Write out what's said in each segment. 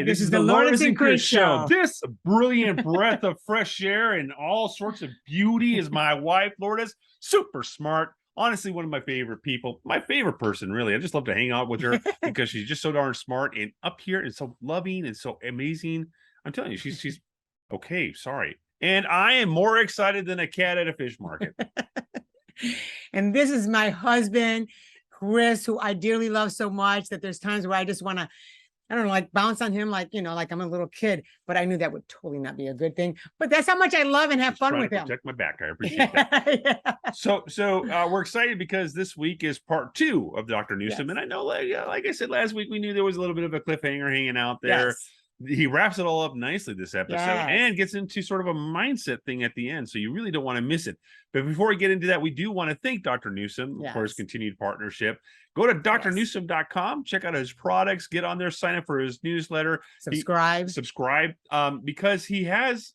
This is the Lourdes and Chris show. This brilliant breath of fresh air and all sorts of beauty is my wife, Lourdes. Super smart. Honestly, one of my favorite people, my favorite person, really. I just love to hang out with her because she's just so darn smart and up here and so loving and so amazing. I'm telling you, she's okay. Sorry. And I am more excited than a cat at a fish market. And this is my husband, Chris, who I dearly love so much that there's times where I just want to, I don't know, like bounce on him like, like I'm a little kid, but I knew that would totally not be a good thing. But that's how much I love and have fun with him. Protect my back. I appreciate that. Yeah. So we're excited because this week is part 2 of Dr. Nuzum. Yes. And I know, like I said last week, we knew there was a little bit of a cliffhanger hanging out there. Yes. He wraps it all up nicely this episode and gets into sort of a mindset thing at the end. So you really don't want to miss it. But before we get into that, we do want to thank Dr. Nuzum for his continued partnership. Go to drnuzum.com, check out his products, get on there, sign up for his newsletter. Subscribe. Because he has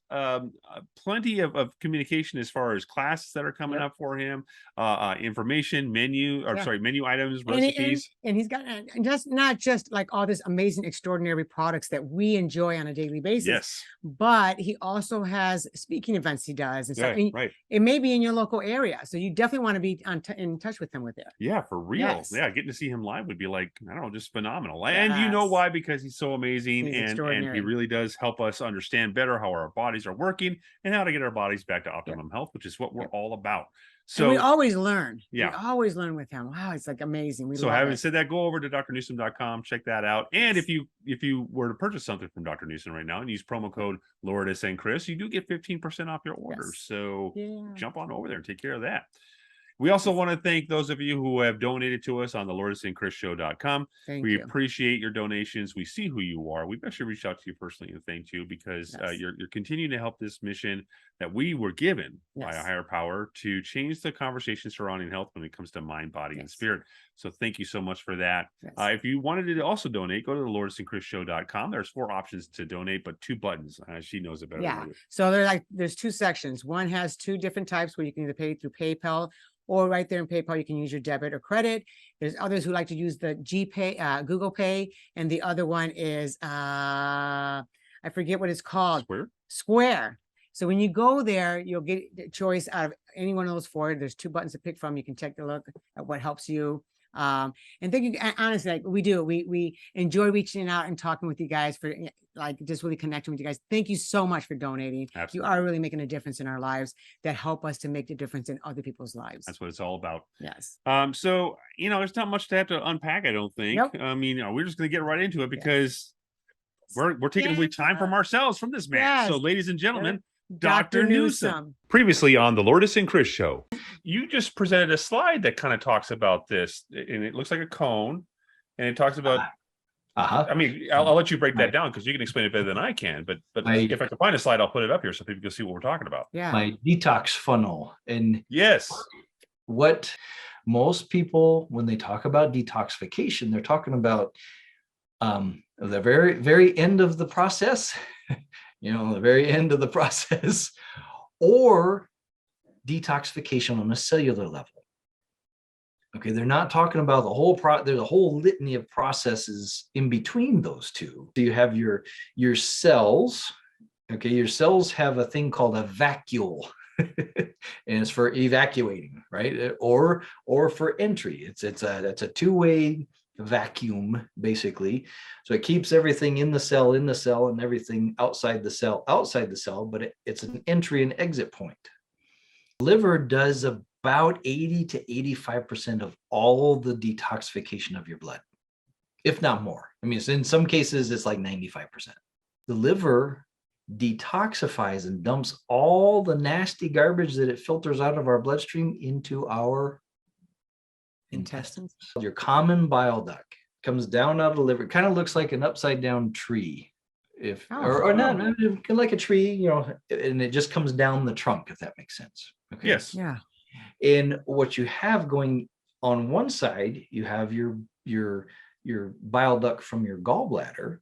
plenty of communication as far as classes that are coming up for him, information, menu items, recipes. And he's got just not just like all this amazing, extraordinary products that we enjoy on a daily basis, but he also has speaking events he does. And stuff. It may be in your local area. So you definitely want to be in touch with him with it. Yeah, for real. Yes. Yeah, getting to see him live would be like, I don't know, just phenomenal. And you know why? Because he's so amazing and he really does help us understand better how our bodies are working and how to get our bodies back to optimum health, which is what we're all about. So and we always learn. Yeah. We always learn with him. Wow, it's like amazing. So having said that, go over to drnuzum.com, check that out. And if you were to purchase something from Dr. Nuzum right now and use promo code Lourdes and Chris, you do get 15% off your order. So jump on over there and take care of that. We also want to thank those of you who have donated to us on the lourdesandchrisshow.com. We appreciate your donations. We see who you are. We've actually reached out to you personally and thanked you because you're continuing to help this mission that we were given by a higher power to change the conversation surrounding health when it comes to mind, body, and spirit. So thank you so much for that. If you wanted to also donate, go to the lourdesandchrisshow.com. There's 4 options to donate, but 2 buttons. She knows it better than you. So there's 2 sections. One has 2 different types where you can either pay through PayPal, or right there in PayPal, you can use your debit or credit. There's others who like to use the Google Pay, and the other one is I forget what it's called. Square. So when you go there, you'll get a choice out of any one of those 4. There's 2 buttons to pick from. You can take a look at what helps you. And thank you. Honestly, like we enjoy reaching out and talking with you guys for just really connecting with you guys. Thank you so much for donating. Absolutely. You are really making a difference in our lives that help us to make the difference in other people's lives. That's what it's all about. Yes. So there's not much to have to unpack, I don't think. Nope. I mean, we're just going to get right into it because we're taking away time from ourselves from this man. So ladies and gentlemen, Dr. Nuzum. Previously on the Lourdes and Chris show, you just presented a slide that kind of talks about this, and it looks like a cone, and it talks about. I mean, I'll let you break that down because you can explain it better than I can. But if I can find a slide, I'll put it up here so people can see what we're talking about. Yeah, my detox funnel, and what most people when they talk about detoxification, they're talking about the very, very end of the process. The very end of the process, or detoxification on a cellular level. Okay, they're not talking about the whole there's a whole litany of processes in between those two. So you have your cells. Okay, your cells have a thing called a vacuole, and it's for evacuating, right? Or for entry. It's a 2-way vacuum, basically. So it keeps everything in the cell, and everything outside the cell, but it's an entry and exit point. Liver does about 80 to 85% of all the detoxification of your blood, if not more. I mean, in some cases, it's like 95%. The liver detoxifies and dumps all the nasty garbage that it filters out of our bloodstream into our intestines. Your common bile duct comes down out of the liver. It kind of looks like an upside down tree, or not like a tree, and it just comes down the trunk, if that makes sense. Okay. Yes. Yeah. And what you have going on one side, you have your bile duct from your gallbladder.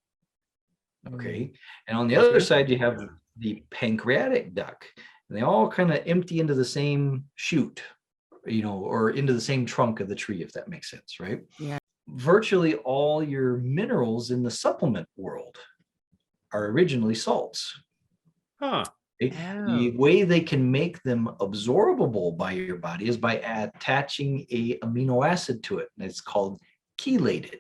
Okay. And on the other side, you have the pancreatic duct, and they all kind of empty into the same chute, or into the same trunk of the tree, if that makes sense, right? Yeah. Virtually all your minerals in the supplement world are originally salts. Huh. The way they can make them absorbable by your body is by attaching a amino acid to it, and it's called chelated.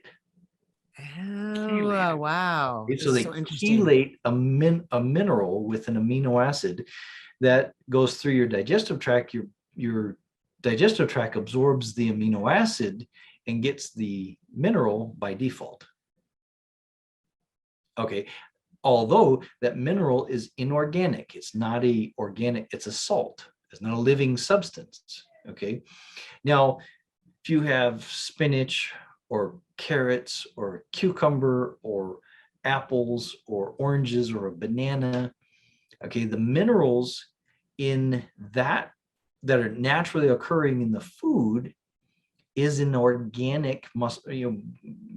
Oh, wow. So they chelate a mineral with an amino acid that goes through your digestive tract. Your digestive tract absorbs the amino acid and gets the mineral by default. Okay. Although that mineral is inorganic, it's not a organic, it's a salt. It's not a living substance. Okay. Now, if you have spinach or carrots or cucumber or apples or oranges or a banana, okay, the minerals in that are naturally occurring in the food is an organic,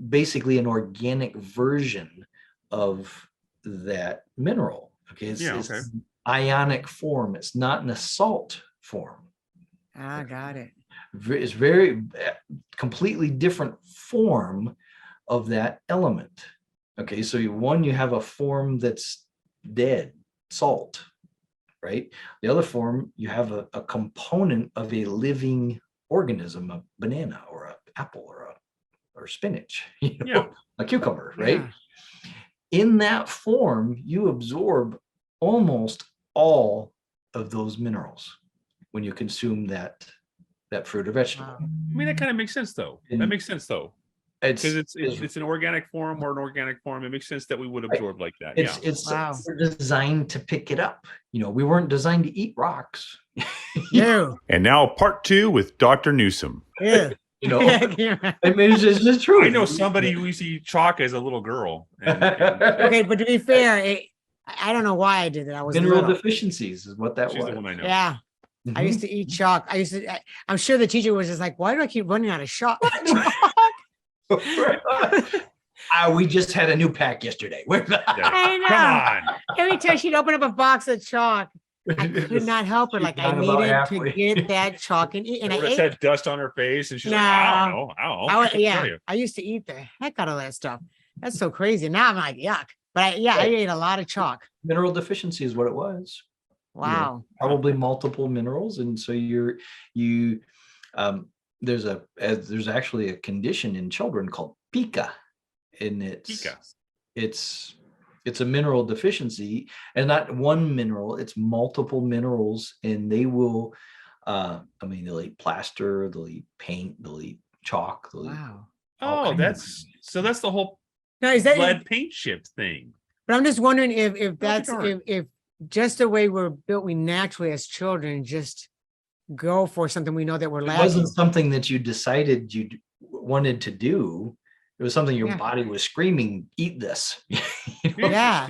basically an organic version of that mineral. Okay, it's ionic form. It's not in a salt form. I got it. It's very completely different form of that element. Okay, so you have a form that's dead, salt, right? The other form, you have a component of a living organism, a banana or an apple or spinach, a cucumber, right? Yeah. In that form, you absorb almost all of those minerals when you consume that fruit or vegetable. Wow. I mean, that kind of makes sense, though. That makes sense, though. Because it's an organic form or an organic form. It makes sense that we would absorb like that. We're designed to pick it up. We weren't designed to eat rocks. No. And now part 2 with Dr. Nuzum. Yeah. I mean, it's just true. I know somebody who used to eat chalk as a little girl. Okay, but to be fair, I don't know why I did that. I was mineral deficiencies is what that was. The one I know. Yeah. Mm-hmm. I used to eat chalk. I'm sure the teacher was just like, why do I keep running out of chalk? We just had a new pack yesterday. I know. Come on. Every time she'd open up a box of chalk, I could not help it. Like I needed to get that chalk and eat. And I ate. Had dust on her face, and she's like, I don't know. I used to eat the heck out of that stuff. That's so crazy. Now I'm like, yuck. But I ate a lot of chalk. Mineral deficiency is what it was. Wow. Probably multiple minerals, and so there's actually a condition in children called pica, and it's a mineral deficiency, and not one mineral, it's multiple minerals, and they will they'll eat plaster, they'll eat paint, they'll eat chalk, wow. That's the whole is that lead paint chip thing. But I'm just wondering if that's if just the way we're built, we naturally as children just go for something we know that we're lacking. It wasn't something that you decided you wanted to do. It was something your body was screaming, eat this. Yeah.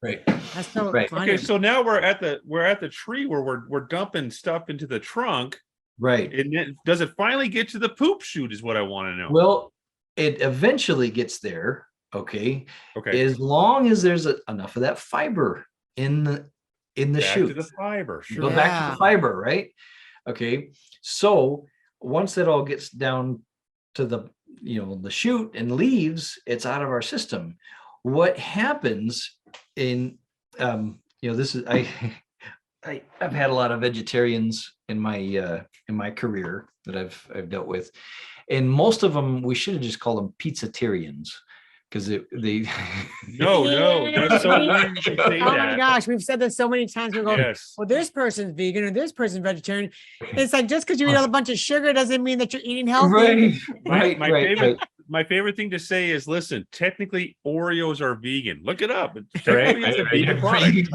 Right. That's so funny. Okay, so now we're at the tree where we're dumping stuff into the trunk. Right. And then, does it finally get to the poop chute is what I want to know. Well, it eventually gets there. Okay. As long as there's enough of that fiber in the chute. To the fiber. Sure. Go back to the fiber, right? Okay. So once that all gets down to the chute and leaves, it's out of our system. What happens in this is I've had a lot of vegetarians in my career that I've dealt with, and most of them, we should have just called them pizzatarians. Because they no, that's so weird to say that. Oh my gosh, we've said this so many times. We go, well, this person's vegan or this person's vegetarian. It's like just because you eat a bunch of sugar doesn't mean that you're eating healthy. Right. My favorite thing to say is, listen, technically Oreos are vegan. Look it up. It's a vegan product.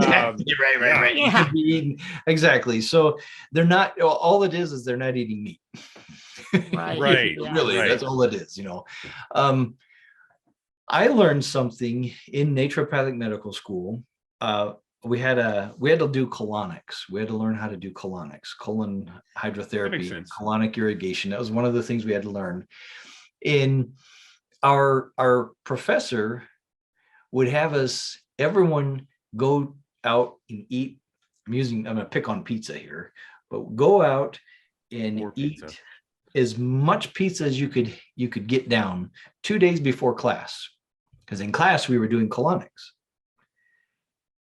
Right. Yeah. Exactly. So they're not. All it is they're not eating meat. Right. Really, that's all it is. I learned something in naturopathic medical school. We had to do colonics. We had to learn how to do colonics, colon hydrotherapy, colonic irrigation. That was one of the things we had to learn. In our professor would have everyone go out and eat. I'm going to pick on pizza here, but go out and eat as much pizza as you could get down 2 days before class. Because in class we were doing colonics.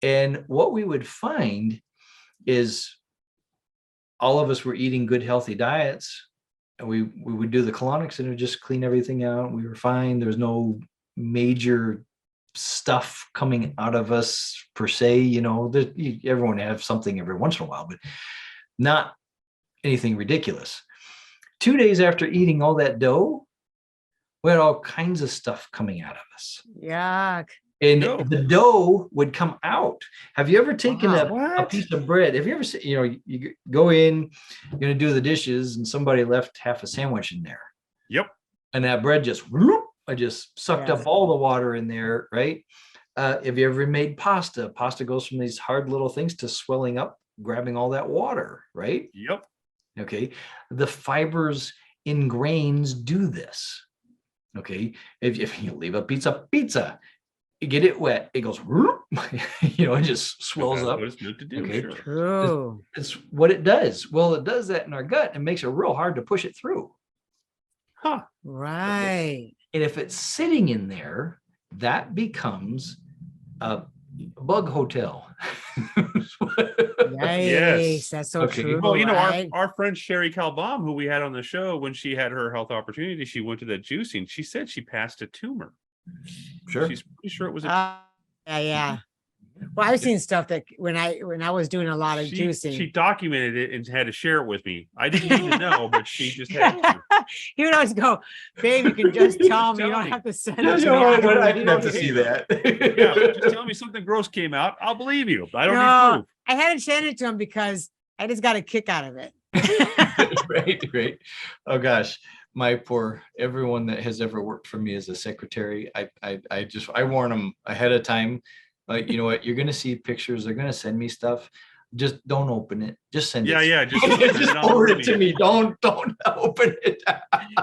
And what we would find is all of us were eating good, healthy diets. And we would do the colonics and it would just clean everything out. We were fine. There was no major stuff coming out of us per se. You know, everyone has something every once in a while, but not anything ridiculous. 2 days after eating all that dough, we had all kinds of stuff coming out of us. Yuck. And the dough would come out. Have you ever taken a piece of bread? Have you ever seen, you go in, you're going to do the dishes and somebody left half a sandwich in there. Yep. And that bread just sucked up all the water in there, right? Have you ever made pasta? Pasta goes from these hard little things to swelling up, grabbing all that water, right? Yep. Okay. The fibers in grains do this. Okay. If you leave a pizza, you get it wet, it goes, it just swells up. What it's meant to do. Okay. Sure. It's what it does. Well, it does that in our gut and makes it real hard to push it through. Huh. Right. And if it's sitting in there, that becomes a bug hotel. Yes, that's so true. Well, right? our friend Sherry Calbom, who we had on the show, when she had her health opportunity, she went to that juicing. She said she passed a tumor. Sure. She's pretty sure it was yeah. Well, I've seen stuff that when I was doing a lot of juicing. She documented it and had to share it with me. I didn't even know, but she just had to. You would always go, babe, you can just tell me. You don't have to send it to me. I didn't have to see that. Yeah, just tell me something gross came out. I'll believe you. I don't need proof. I had to send it to him because I just got a kick out of it. Right. Oh gosh. Everyone that has ever worked for me as a secretary, I warn them ahead of time. Like, you know what, you're going to see pictures. They're going to send me stuff. Just don't open it. Just send it. Yeah. Just forward it to me. Don't open it.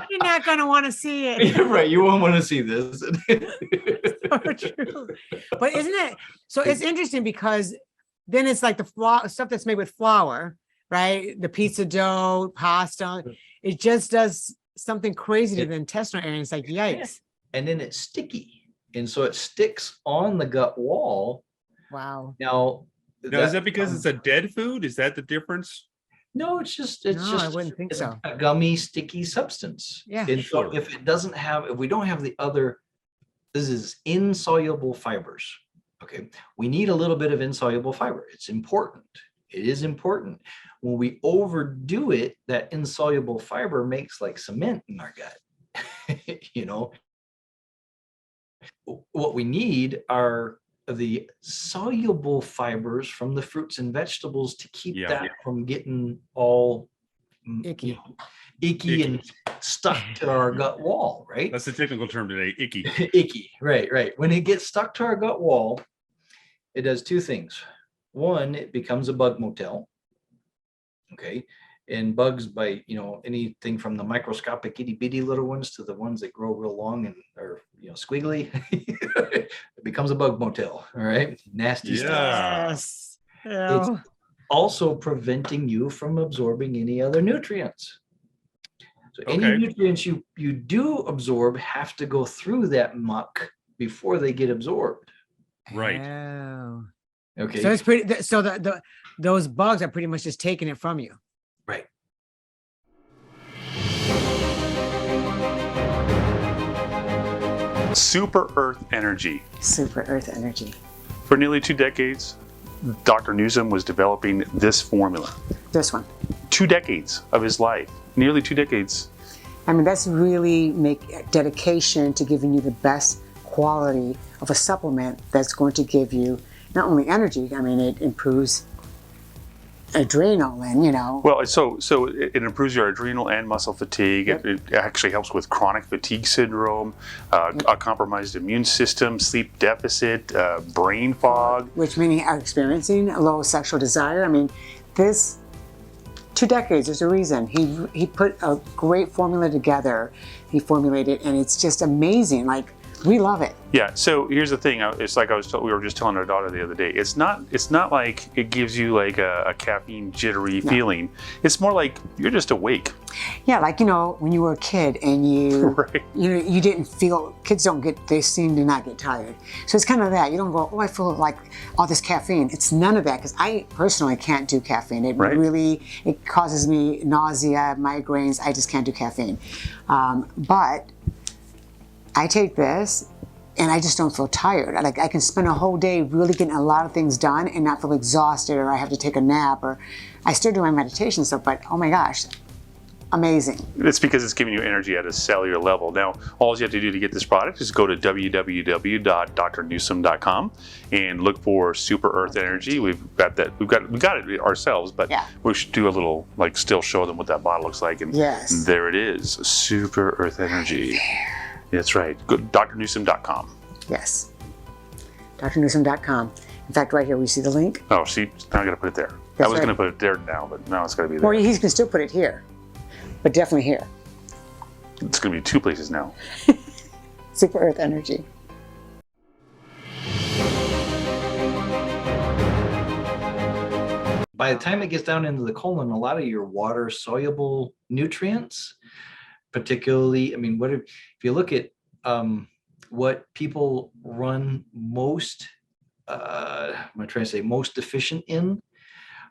You're not going to want to see it. Right. You won't want to see this. So true. But isn't it? So it's interesting because then it's like the stuff that's made with flour, right? The pizza dough, pasta. It just does something crazy to the intestinal area. It's like, yikes. And then it's sticky. And so it sticks on the gut wall. Wow. Now is that because it's a dead food? Is that the difference? No, it's just I wouldn't think so. A gummy, sticky substance. Yeah. And so if we don't have the other, this is insoluble fibers. Okay. We need a little bit of insoluble fiber. It's important. It is important. When we overdo it, that insoluble fiber makes like cement in our gut. What we need are the soluble fibers from the fruits and vegetables to keep that from getting all icky and stuck to our gut wall, right? That's the technical term today, icky. Icky, right. When it gets stuck to our gut wall, it does two things. One, it becomes a bug motel. Okay. And bugs by, anything from the microscopic itty bitty little ones to the ones that grow real long and are, squiggly, it becomes a bug motel. All right. Nasty stuff. Yes. It's also preventing you from absorbing any other nutrients. So any nutrients you do absorb have to go through that muck before they get absorbed. Right. Oh. Okay. So it's pretty, so those bugs are pretty much just taking it from you. Right. Super Earth Energy. Super Earth Energy. For nearly 2 decades, Dr. Nuzum was developing this formula. This one. 2 decades of his life, nearly 2 decades. I mean, that's really dedication to giving you the best quality of a supplement that's going to give you not only energy, I mean, it improves adrenal and well, so it improves your adrenal and muscle fatigue. Yep. It actually helps with chronic fatigue syndrome, a compromised immune system, sleep deficit, brain fog, which meaning are experiencing a low sexual desire. I mean, this 2 decades, there's a reason he put a great formula together. He formulated, and it's just amazing. Like We love it. Yeah. So here's the thing. It's like we were just telling our daughter the other day. It's not like it gives you like a caffeine jittery feeling. It's more like you're just awake. Yeah, like, when you were a kid and you, Right. you didn't feel, kids they seem to not get tired. So it's kind of that. You don't go, oh, I feel like all this caffeine. It's none of that, because I personally can't do caffeine. It really, it causes me nausea, migraines. I just can't do caffeine. But I take this and I just don't feel tired. I can spend a whole day really getting a lot of things done and not feel exhausted, or I have to take a nap, or I still do my meditation stuff, but oh my gosh, amazing. It's because it's giving you energy at a cellular level. Now, all you have to do to get this product is go to www.drnuzum.com and look for Super Earth Energy. We've got that. We got it ourselves, but we should do a little, still show them what that bottle looks like. And there it is, Super Earth Energy. That's right. Go to drnuzum.com. Yes, drnuzum.com. In fact, right here we see the link. Oh, see, now I got to put it there. I was going to put it there now, but now it's got to be there. Or he can still put it here. But definitely here. It's going to be 2 places now. Super Earth Energy. By the time it gets down into the colon, a lot of your water soluble nutrients, particularly, if you look at what people run most, most deficient in,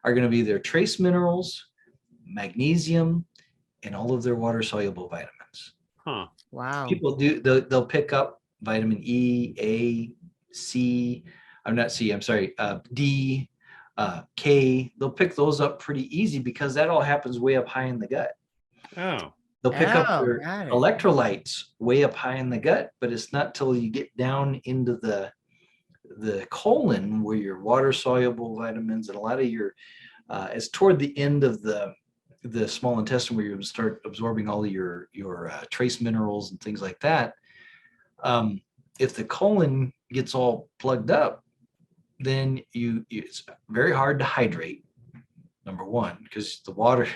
are going to be their trace minerals, magnesium, and all of their water soluble vitamins. Huh. Wow. People they'll pick up vitamin E, A, C, D, K. They'll pick those up pretty easy because that all happens way up high in the gut. Oh. They'll pick up their electrolytes way up high in the gut, but it's not till you get down into the colon where your water soluble vitamins and a lot of your it's toward the end of the small intestine where you start absorbing all of your trace minerals and things like that. If the colon gets all plugged up, then it's very hard to hydrate. Number one, because we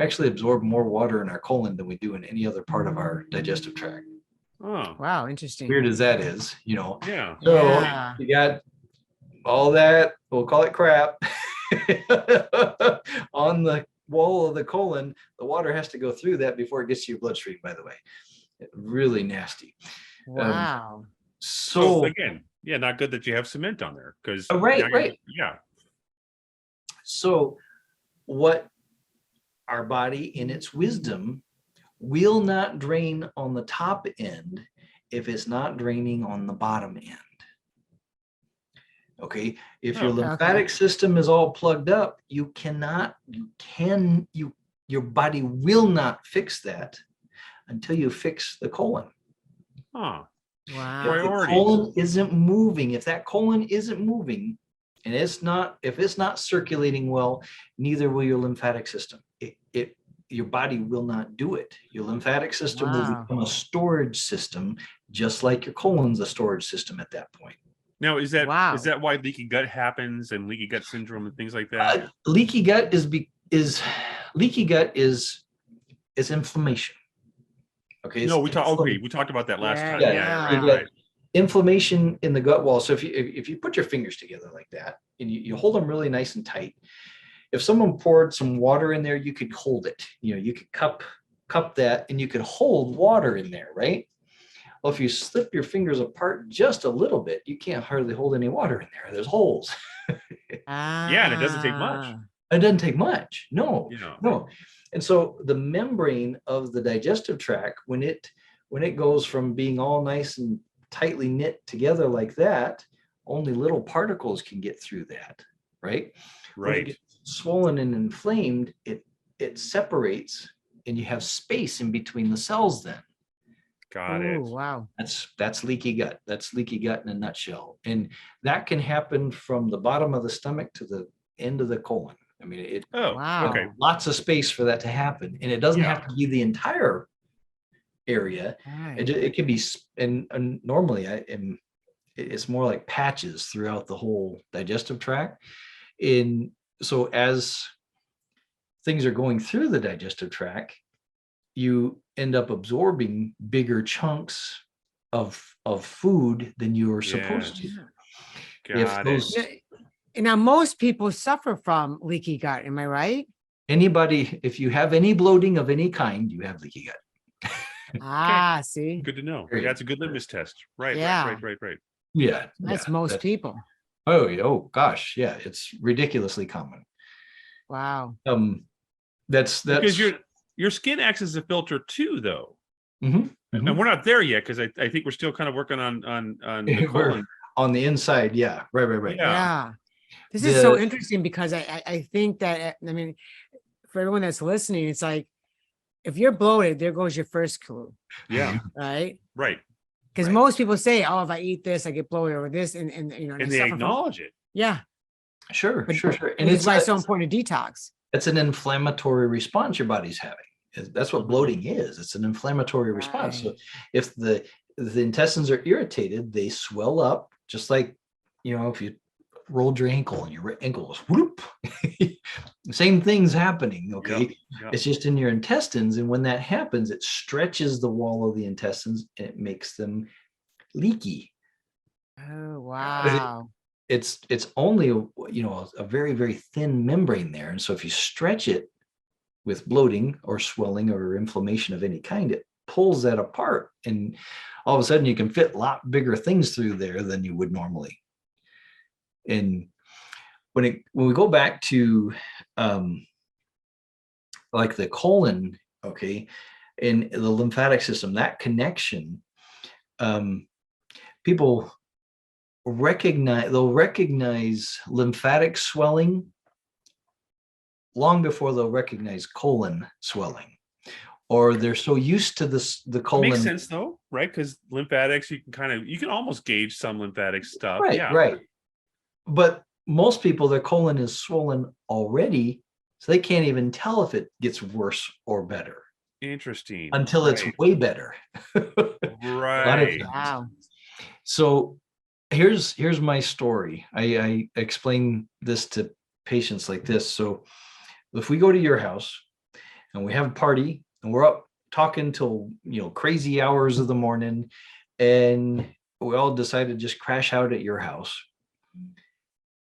actually absorb more water in our colon than we do in any other part of our digestive tract. Oh, wow, interesting. Weird as that is, Yeah. So you got all that, we'll call it crap, on the wall of the colon. The water has to go through that before it gets to your bloodstream, by the way. Really nasty. Wow. So again, not good that you have cement on there, because right. Yeah. So what our body in its wisdom will not drain on the top end if it's not draining on the bottom end. Okay, if your lymphatic system is all plugged up, your body will not fix that until you fix the colon. Huh. Wow. If the colon isn't moving, if that colon isn't moving, and if it's not circulating well, neither will your lymphatic system. Your body will not do it. Your lymphatic system will become a storage system, just like your colon's a storage system at that point. Now, is that why leaky gut happens and leaky gut syndrome and things like that? Leaky gut is inflammation. Okay. No, we talked about that last time. Yeah. Inflammation in the gut wall. So if you put your fingers together like that and you hold them really nice and tight, if someone poured some water in there, you could hold it. You could cup that and you could hold water in there, right? Well, if you slip your fingers apart just a little bit, you can't hardly hold any water in there. There's holes. Yeah, and it doesn't take much. It doesn't take much. No. Yeah. No. And so the membrane of the digestive tract, when it goes from being all nice and tightly knit together like that, only little particles can get through that, right? Right. When it gets swollen and inflamed, it separates, and you have space in between the cells then. Got it. Wow. That's leaky gut. That's leaky gut in a nutshell. And that can happen from the bottom of the stomach to the end of the colon. I mean, lots of space for that to happen. And it doesn't have to be the entire area. Right. It can be, and normally it's more like patches throughout the whole digestive tract. So as things are going through the digestive tract, you end up absorbing bigger chunks of food than you're supposed to. Got it. Now, most people suffer from leaky gut. Am I right? Anybody, if you have any bloating of any kind, you have leaky gut. Ah, see, good to know. Period. That's a good litmus test. Right. Yeah. Right. Yeah. That's most people. Oh gosh, yeah, it's ridiculously common. Wow. That's because your skin acts as a filter too, though. Mhm, And mhm. we're not there yet because I think we're still kind of working on the We're colon. on the inside. Yeah, right. Yeah. This is so interesting because I think that, I mean, for everyone that's listening, it's like, if you're bloated, there goes your first clue. Yeah. Right. Because Right. most people say, oh, if I eat this, I get bloated, or this, and you know, and they acknowledge it. Yeah. Sure. And it's why it's so important to detox. It's an inflammatory response your body's having. That's what bloating is. It's an inflammatory response. So if the intestines are irritated, they swell up, just like, you know, if you rolled your ankle and your ankle was whoop, same thing's happening. Okay. Yep. It's just in your intestines. And when that happens, it stretches the wall of the intestines and it makes them leaky. Oh, wow. It's only, you know, a very, very thin membrane there. And so if you stretch it with bloating or swelling or inflammation of any kind, it pulls that apart. And all of a sudden you can fit a lot bigger things through there than you would normally. And when we go back to like the colon, okay, in the lymphatic system, that connection, people they'll recognize lymphatic swelling long before they'll recognize colon swelling, or they're so used to the colon. It makes sense though, right? Because lymphatics, you can almost gauge some lymphatic stuff. Right. But most people, their colon is swollen already, so they can't even tell if it gets worse or better. Interesting. Until it's way better. Right. Wow. So here's my story. I explain this to patients like this. So if we go to your house and we have a party and we're up talking till, you know, crazy hours of the morning, and we all decide to just crash out at your house,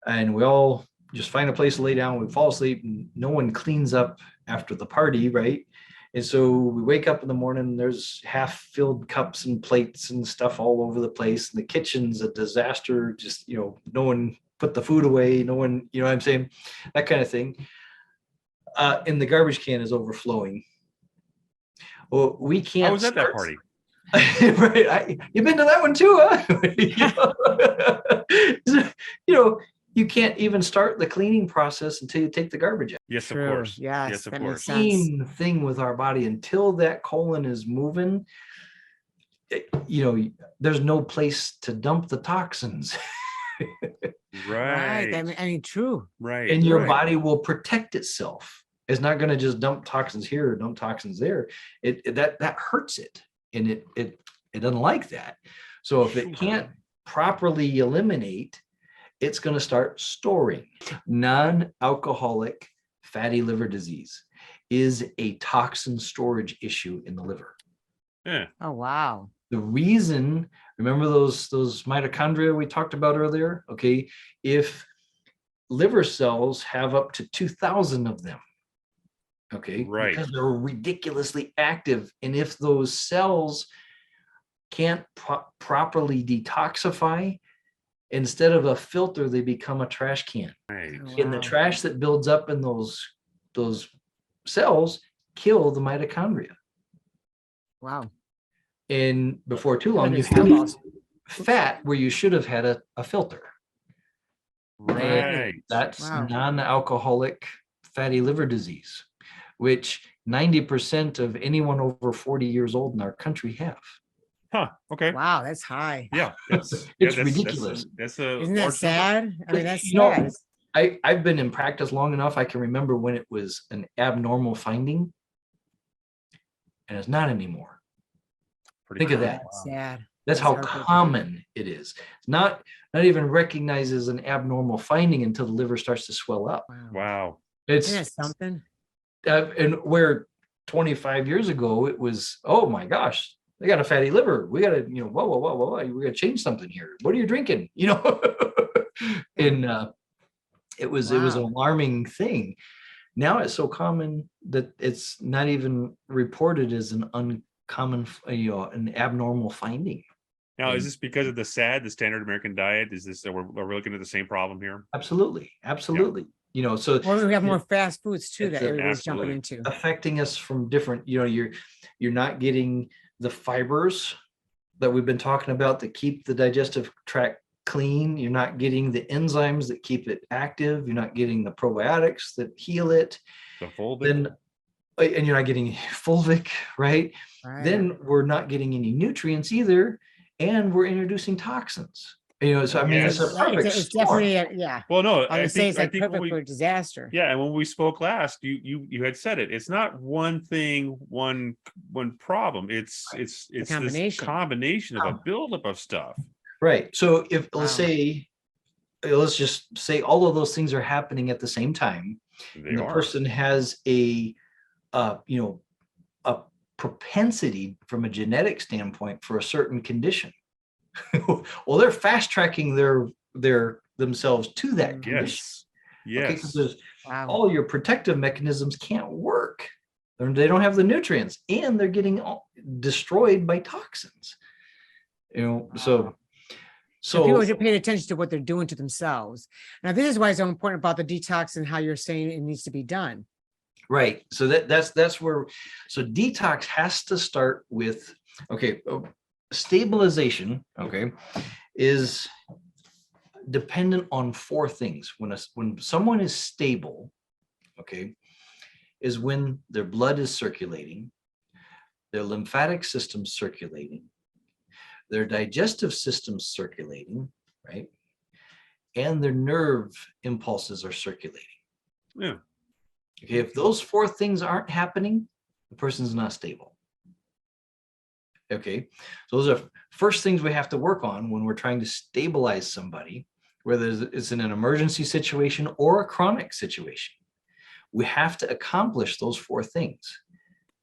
and we all just find a place to lay down, we fall asleep, and no one cleans up after the party, right? And so we wake up in the morning, there's half-filled cups and plates and stuff all over the place. And the kitchen's a disaster. Just, you know, no one put the food away. No one, you know what I'm saying? That kind of thing. And the garbage can is overflowing. Well, we can't. I was at that party. Right. You've been to that one too, huh? You know, you can't even start the cleaning process until you take the garbage out. Yes, of course. Yes, of that course. Same thing with our body. Until that colon is moving, you know, there's no place to dump the toxins. Right. I mean, true. Right. And your body will protect itself. It's not going to just dump toxins here or dump toxins there. That hurts it, and it doesn't like that. So if it can't properly eliminate, it's going to start storing. Non-alcoholic fatty liver disease is a toxin storage issue in the liver. Yeah. Oh, wow. The reason, remember those mitochondria we talked about earlier? Okay, if liver cells have up to 2,000 of them, okay, right, because they're ridiculously active, and if those cells can't properly detoxify, instead of a filter, they become a trash can. Right. Oh, And the trash that builds up in those cells kill the mitochondria. Wow. And before too long, you have fat where you should have had a filter. Right. That's non-alcoholic fatty liver disease, which 90% of anyone over 40 years old in our country have. Huh. Okay. Wow, that's high. Yeah. It's ridiculous. Isn't that sad? I mean, that's sad. Know, I've been in practice long enough. I can remember when it was an abnormal finding, and it's not anymore. Think of that. That's sad. That's how common it is. It's not even recognized as an abnormal finding until the liver starts to swell up. Wow. It's something. And where 25 years ago it was, oh my gosh, they got a fatty liver. We got to, whoa. We got to change something here. What are you drinking? And it was an alarming thing. Now it's so common that it's not even reported as an uncommon, an abnormal finding. Now, is this because of the standard American diet? Are we looking at the same problem here? Absolutely. Yeah. So we have more fast foods too that everybody's jumping into, affecting us from different. You're not getting the fibers that we've been talking about that keep the digestive tract clean. You're not getting the enzymes that keep it active. You're not getting the probiotics that heal it. The fulvic. And you're not getting fulvic, right? Then we're not getting any nutrients either, and we're introducing toxins. So I mean, it's a perfect it's definitely Well, no, I would say it's like perfect for disaster. Yeah, and when we spoke last, you had said it. It's not one thing, one problem. It's this combination of a buildup of stuff. Right. So if let's just say all of those things are happening at the same time, and the person has a propensity from a genetic standpoint for a certain condition. Well, they're fast tracking themselves to that condition. Yes. Because all your protective mechanisms can't work. They don't have the nutrients, and they're getting destroyed by toxins. So people are paying attention to what they're doing to themselves. Now, this is why it's so important about the detox and how you're saying it needs to be done. Right. So that's where. So detox has to start with stabilization. Is dependent on four things. When someone is stable, is when their blood is circulating, their lymphatic system's circulating, their digestive system's circulating, right? And their nerve impulses are circulating. Yeah. Okay, if those four things aren't happening, the person's not stable. Okay, so those are first things we have to work on when we're trying to stabilize somebody, whether it's in an emergency situation or a chronic situation. We have to accomplish those four things.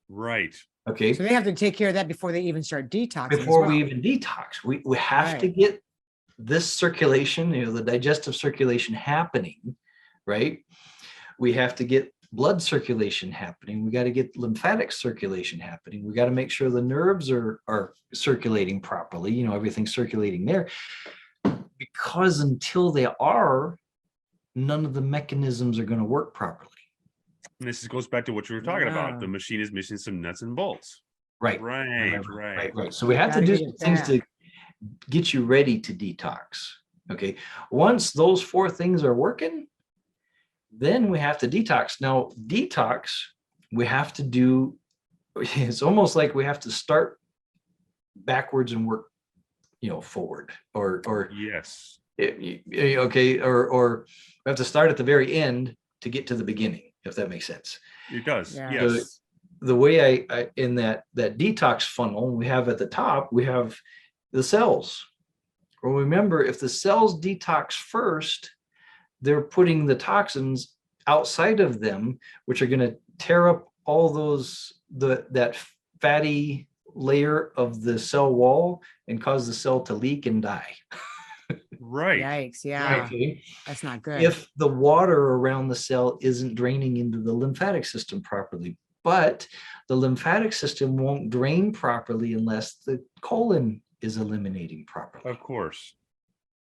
Right. Okay. So they have to take care of that before they even start detoxing. Before we even detox, we have to get this circulation, the digestive circulation happening, right? We have to get blood circulation happening. We got to get lymphatic circulation happening. We got to make sure the nerves are circulating properly. Everything's circulating there, because until they are, none of the mechanisms are going to work properly. And this goes back to what you were talking about. The machine is missing some nuts and bolts. Right. So we have to do some things to get you ready to detox. Okay. Once those four things are working, then we have to detox. Now, detox, we have to do, it's almost like we have to start backwards and work, forward, or yes. Or we have to start at the very end to get to the beginning, if that makes sense. It does. Yeah. Yes. So the way I in that detox funnel, we have at the top, we have the cells. Well, remember, if the cells detox first, they're putting the toxins outside of them, which are going to tear up all that fatty layer of the cell wall and cause the cell to leak and die. Right. Yikes. Yeah. Okay. That's not good. If the water around the cell isn't draining into the lymphatic system properly, but the lymphatic system won't drain properly unless the colon is eliminating properly. Of course.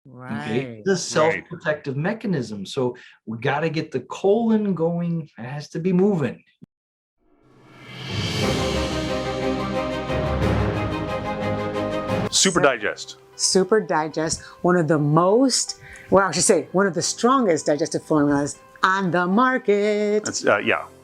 Right. Okay. The self-protective mechanism. So we got to get the colon going. It has to be moving. Super Digest. Super Digest, one of the one of the strongest digestive formulas on the market. That's,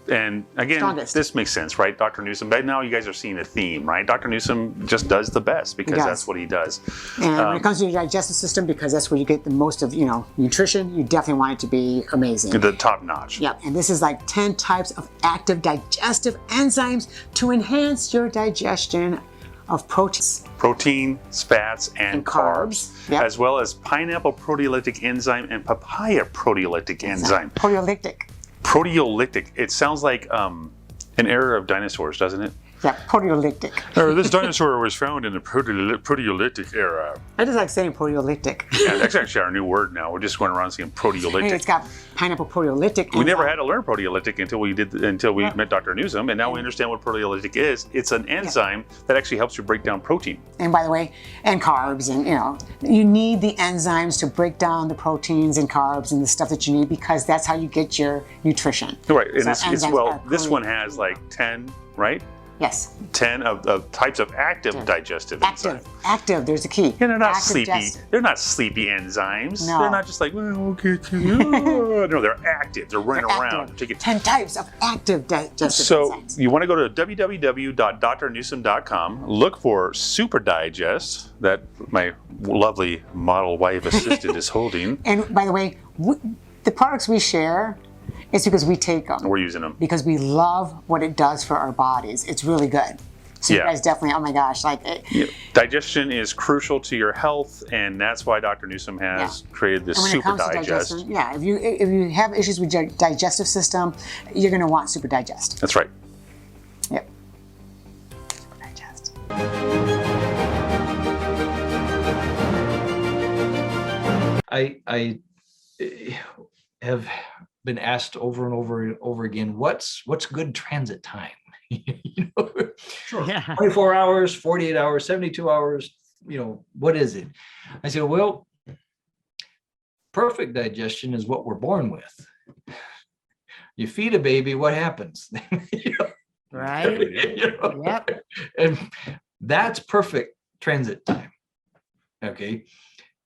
And again, this makes sense, right? Dr. Nuzum, but now you guys are seeing a theme, right? Dr. Nuzum just does the best because that's what he does. And when it comes to your digestive system, because that's where you get the most of, nutrition, you definitely want it to be amazing. The top notch. Yep. And this is like 10 types of active digestive enzymes to enhance your digestion of protein, fats, and carbs, as well as pineapple proteolytic enzyme and papaya proteolytic enzyme. Proteolytic. Proteolytic. It sounds like an era of dinosaurs, doesn't it? Yeah, proteolytic. This dinosaur was found in the proteolytic era. I just like saying proteolytic. Yeah, that's actually our new word now. We're just going around saying proteolytic. Hey, it's got pineapple proteolytic. We never had to learn proteolytic until we met Dr. Nuzum, and now we understand what proteolytic is. It's an enzyme that actually helps you break down protein. And by the way, and carbs, and you need the enzymes to break down the proteins and carbs and the stuff that you need, because that's how you get your nutrition. Right, and So this one has like 10, right? Yes. 10 of types of active digestive enzymes. Active, there's a key. Yeah, they're not Active sleepy. They're not sleepy enzymes. No. They're not just like, well, okay. No, they're active. They're running around. Active. 10 types of active digestive so enzymes. you want to go to www.drnewsome.com, look for Super Digest that my lovely model wife assistant is holding. And by the way, the products we share, it's because we take them. We're using them. Because we love what it does for our bodies. It's really good. So you guys definitely, oh my gosh, like it. Yeah. Digestion is crucial to your health, and that's why Dr. Newsome has created this Super Digest. If you have issues with your digestive system, you're going to want Super Digest. That's right. Yep. Super Digest. I have been asked over and over and over again, what's good transit time? Sure. 24 hours, 48 hours, 72 hours, what is it? I said, well, perfect digestion is what we're born with. You feed a baby, what happens? Right? Yep. And that's perfect transit time. Okay.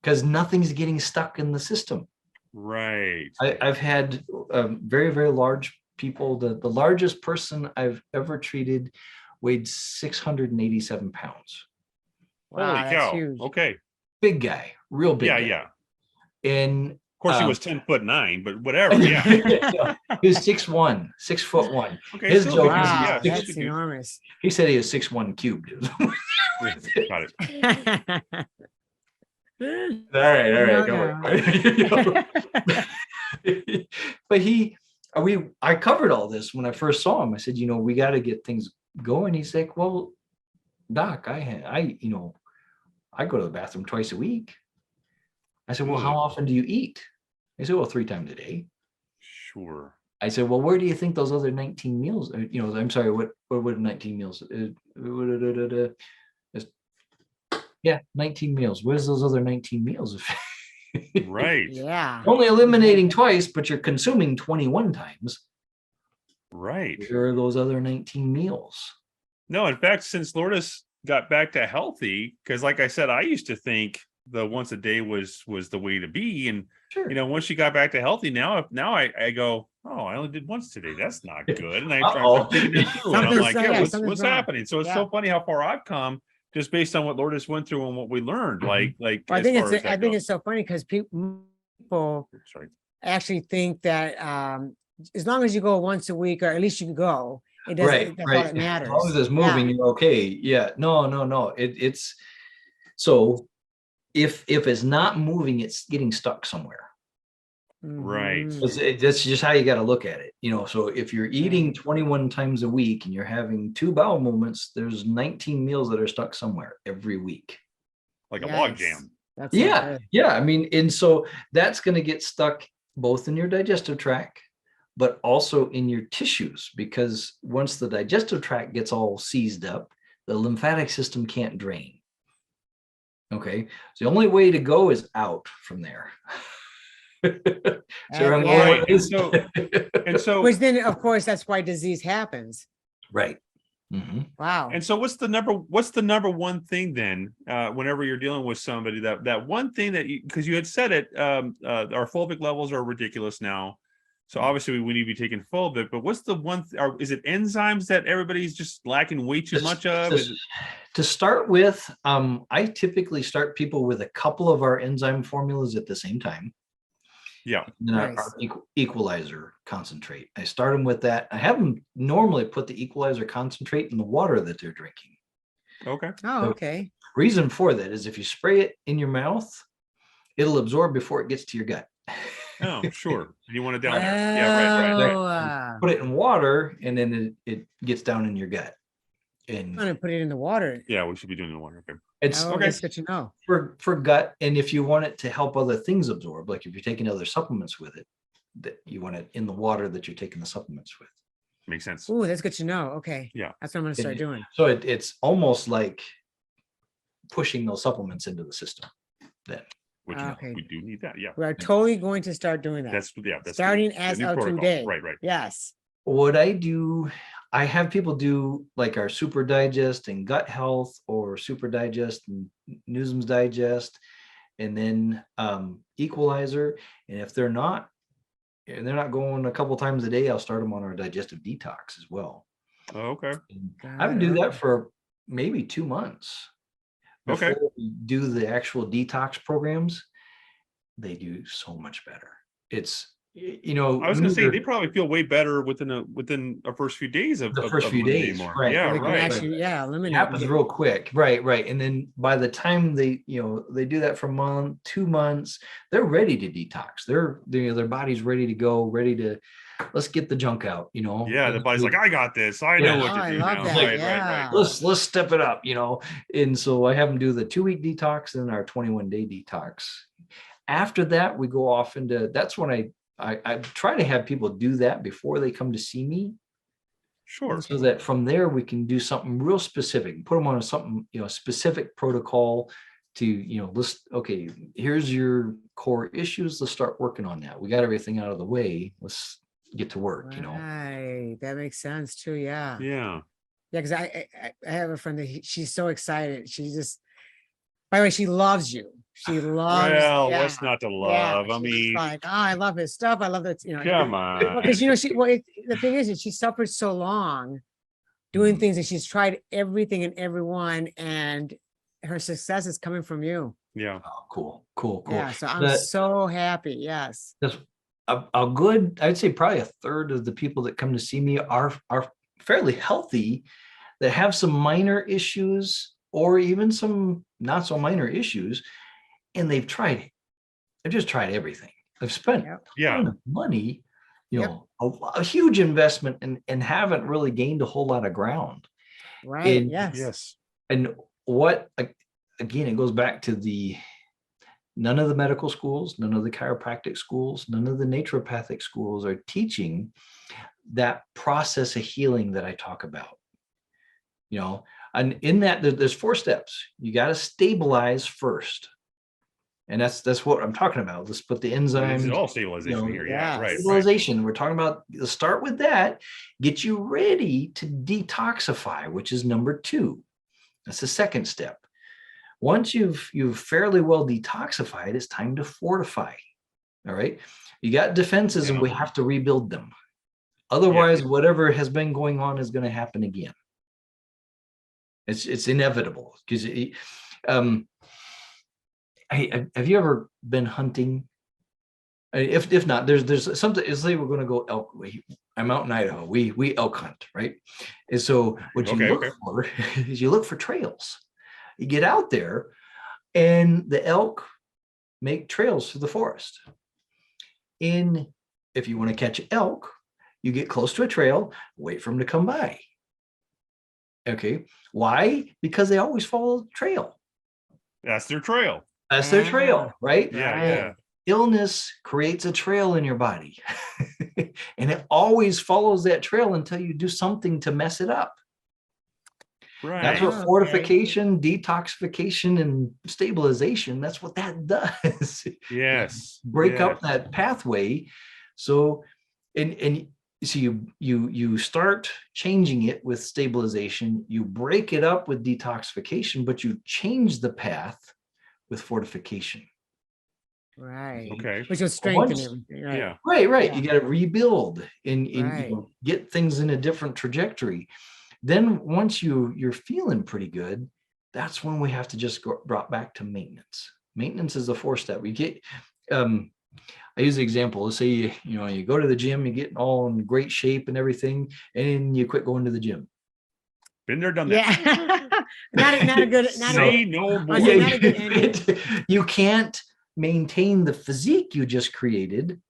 Because nothing's getting stuck in the system. Right. I've had very, very large people. The largest person I've ever treated weighed 687 pounds. Wow, Holy cow. huge. Okay. Big guy, real big guy. Yeah. And of course he was 10'9", but whatever. Yeah. He was 6'1", 6'1". Okay, His still joke big. is Wow, Yeah, that's enormous. he said he was 6'1" cubed. Got it. All right. But I covered all this when I first saw him. I said, we got to get things going. He's like, well, doc, I go to the bathroom twice a week. I said, well, how often do you eat? He said, well, 3 times a day. Sure. I said, well, where do you think those other 19 meals are? I'm sorry, what 19 meals? 19 meals. Where's those other 19 meals? Right. Yeah. Only eliminating twice, but you're consuming 21 times. Right. Where are those other 19 meals? No, in fact, since Lourdes got back to healthy, because like I said, I used to think the once a day was the way to be. And, once she got back to healthy, now I go, oh, I only did once today. That's not good. And I'm thinking it through, and I'm like, what's happening? So it's so funny how far I've come just based on what Lourdes went through and what we learned. I think it's so funny because people actually think that as long as you go once a week, or at least you can go, it doesn't. That's all that matters. As long as it's moving, you're okay. Yeah. No. It's so if it's not moving, it's getting stuck somewhere. Right. That's just how you got to look at it. So if you're eating 21 times a week and you're having 2 bowel movements, there's 19 meals that are stuck somewhere every week. Like a log jam. Yeah. I mean, and so that's going to get stuck both in your digestive tract, but also in your tissues, because once the digestive tract gets all seized up, the lymphatic system can't drain. Okay. So the only way to go is out from there. Which then, of course, that's why disease happens. Right. Mm-hmm. Wow. And so what's the number one thing then, whenever you're dealing with somebody, that one thing that because you had said it, our fulvic levels are ridiculous now. So obviously we need to be taking fulvic, but what's the one, is it enzymes that everybody's just lacking way too much of? To start with, I typically start people with a couple of our enzyme formulas at the same time. Yeah. Our equalizer concentrate. I start them with that. I have them normally put the equalizer concentrate in the water that they're drinking. Okay. Oh, okay. Reason for that is if you spray it in your mouth, it'll absorb before it gets to your gut. Oh, sure. You want it down there. Yeah, right. Put it in water and then it gets down in your gut. And I'm gonna put it in the water. Yeah, we should be doing it in the water. Okay. It's okay. That's good to know. For gut, and if you want it to help other things absorb, like if you're taking other supplements with it, that you want it in the water that you're taking the supplements with. Makes sense. Oh, that's good to know. Okay. Yeah. That's what I'm gonna start doing. So it's almost like pushing those supplements into the system then. Which we do need that. Yeah. We're totally going to start doing that. That's starting as of today. Right. Yes. What I do, I have people do like our Super Digest and Gut Health, or Super Digest and Nuzum's Digest, and then Equalizer. And if they're not going a couple times a day, I'll start them on our digestive detox as well. Oh, okay. I would do that for maybe 2 months. Before we do the actual detox programs, they do so much better. It's, I was gonna say they probably feel way better within our first few days of the first few days, more. right? Yeah, right. Actually, eliminate. It happens real quick, right. And then by the time they do that for a month, 2 months, they're ready to detox. Their body's ready to go, ready to let's get the junk out. Yeah, the body's like, I got this. I know what to do now. Right. Let's step it up. And so I have them do the 2-week detox and our 21-day detox. After that, we go off into. That's when I try to have people do that before they come to see me. Sure. So that from there we can do something real specific, put them on something, specific protocol to, list, okay, here's your core issues. Let's start working on that. We got everything out of the way. Let's get to work, Right. That makes sense too. Yeah. Yeah. Yeah. Cause I have a friend that she's so excited. She just, by the way, she loves you. She loves. Well, what's not to love? Yeah, I mean, like, I love his stuff. I love that. Come on. Because the thing is that she suffered so long doing things, and she's tried everything and everyone, and her success is coming from you. Yeah. Oh, cool. Yeah. So I'm so happy. Yes. That's a good. I'd say probably a third of the people that come to see me are fairly healthy, that have some minor issues or even some not so minor issues. And they've just tried everything. They've spent a ton of money, a huge investment, and haven't really gained a whole lot of ground. Right. And, yes. And what, again, it goes back to none of the medical schools, none of the chiropractic schools, none of the naturopathic schools are teaching that process of healing that I talk about. And in that, there's 4 steps. You got to stabilize first. And that's what I'm talking about. Let's put the enzymes. It's all stabilization here. Yeah, right. Stabilization. Right. We're talking about, let's start with that. Get you ready to detoxify, which is number 2. That's the second step. Once you've fairly well detoxified, it's time to fortify. All right. You got defenses, and we have to rebuild them. Otherwise, whatever has been going on is going to happen again. It's inevitable, because have you ever been hunting? If not, there's something. Let's say we're going to go elk. I'm out in Idaho. We elk hunt, right? And so what you look for is you look for trails. You get out there, and the elk make trails through the forest. If you want to catch elk, you get close to a trail, wait for them to come by. Okay, why? Because they always follow the trail. That's their trail. That's their trail, right? Yeah. Illness creates a trail in your body. And it always follows that trail until you do something to mess it up. Right. That's what fortification, detoxification, and stabilization, that's what that does. Yes. Break up that pathway. So, and so you start changing it with stabilization, you break it up with detoxification, but you change the path with fortification. Right. Okay. Which will strengthen him. Right. Yeah. Right. Yeah. You got to rebuild and get things in a different trajectory. Then once you're feeling pretty good, that's when we have to just go brought back to maintenance. Maintenance is the 4th step. We get I use the example. Let's say you go to the gym, you get all in great shape and everything, and you quit going to the gym. Been there, done that. Yeah. not a good. No more. You can't maintain the physique you just created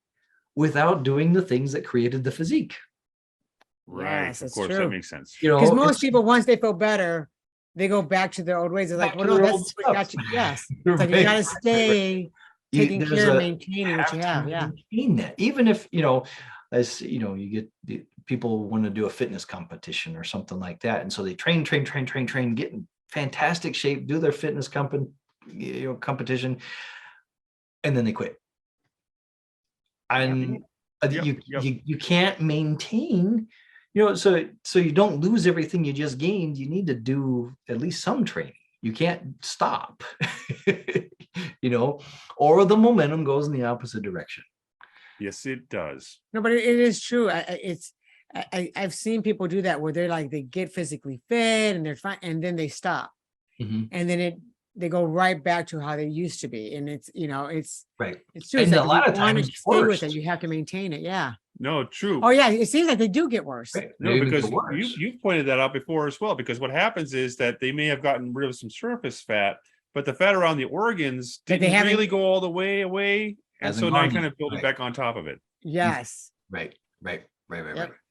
without doing the things that created the physique. Right. Yes, Of it's course, that true. makes sense. Because most people, once they feel better, they go back to their old ways. It's like, well, no, that's what got you. Yes. It's like you got to stay taking care and maintaining what you have. Yeah. Maintain that. Even if, as you get people want to do a fitness competition or something like that. And so they train, get in fantastic shape, do their fitness competition, and then they quit. And you can't maintain, so you don't lose everything you just gained. You need to do at least some training. You can't stop, or the momentum goes in the opposite direction. Yes, it does. No, but it is true. I've seen people do that where they're like, they get physically fit and they're fine, and then they stop. Mm-hmm. And then they go right back to how they used to be. And it's, right. It's true. And it's a lot of times to stay with it, you have to maintain it. Yeah. No, true. Oh yeah. It seems like they do get worse. Right. No, because you've pointed that out before as well, because what happens is that they may have gotten rid of some surface fat, but the fat around the organs didn't really go all the way away. And so now you kind of build it back on top of it. Yes. Right.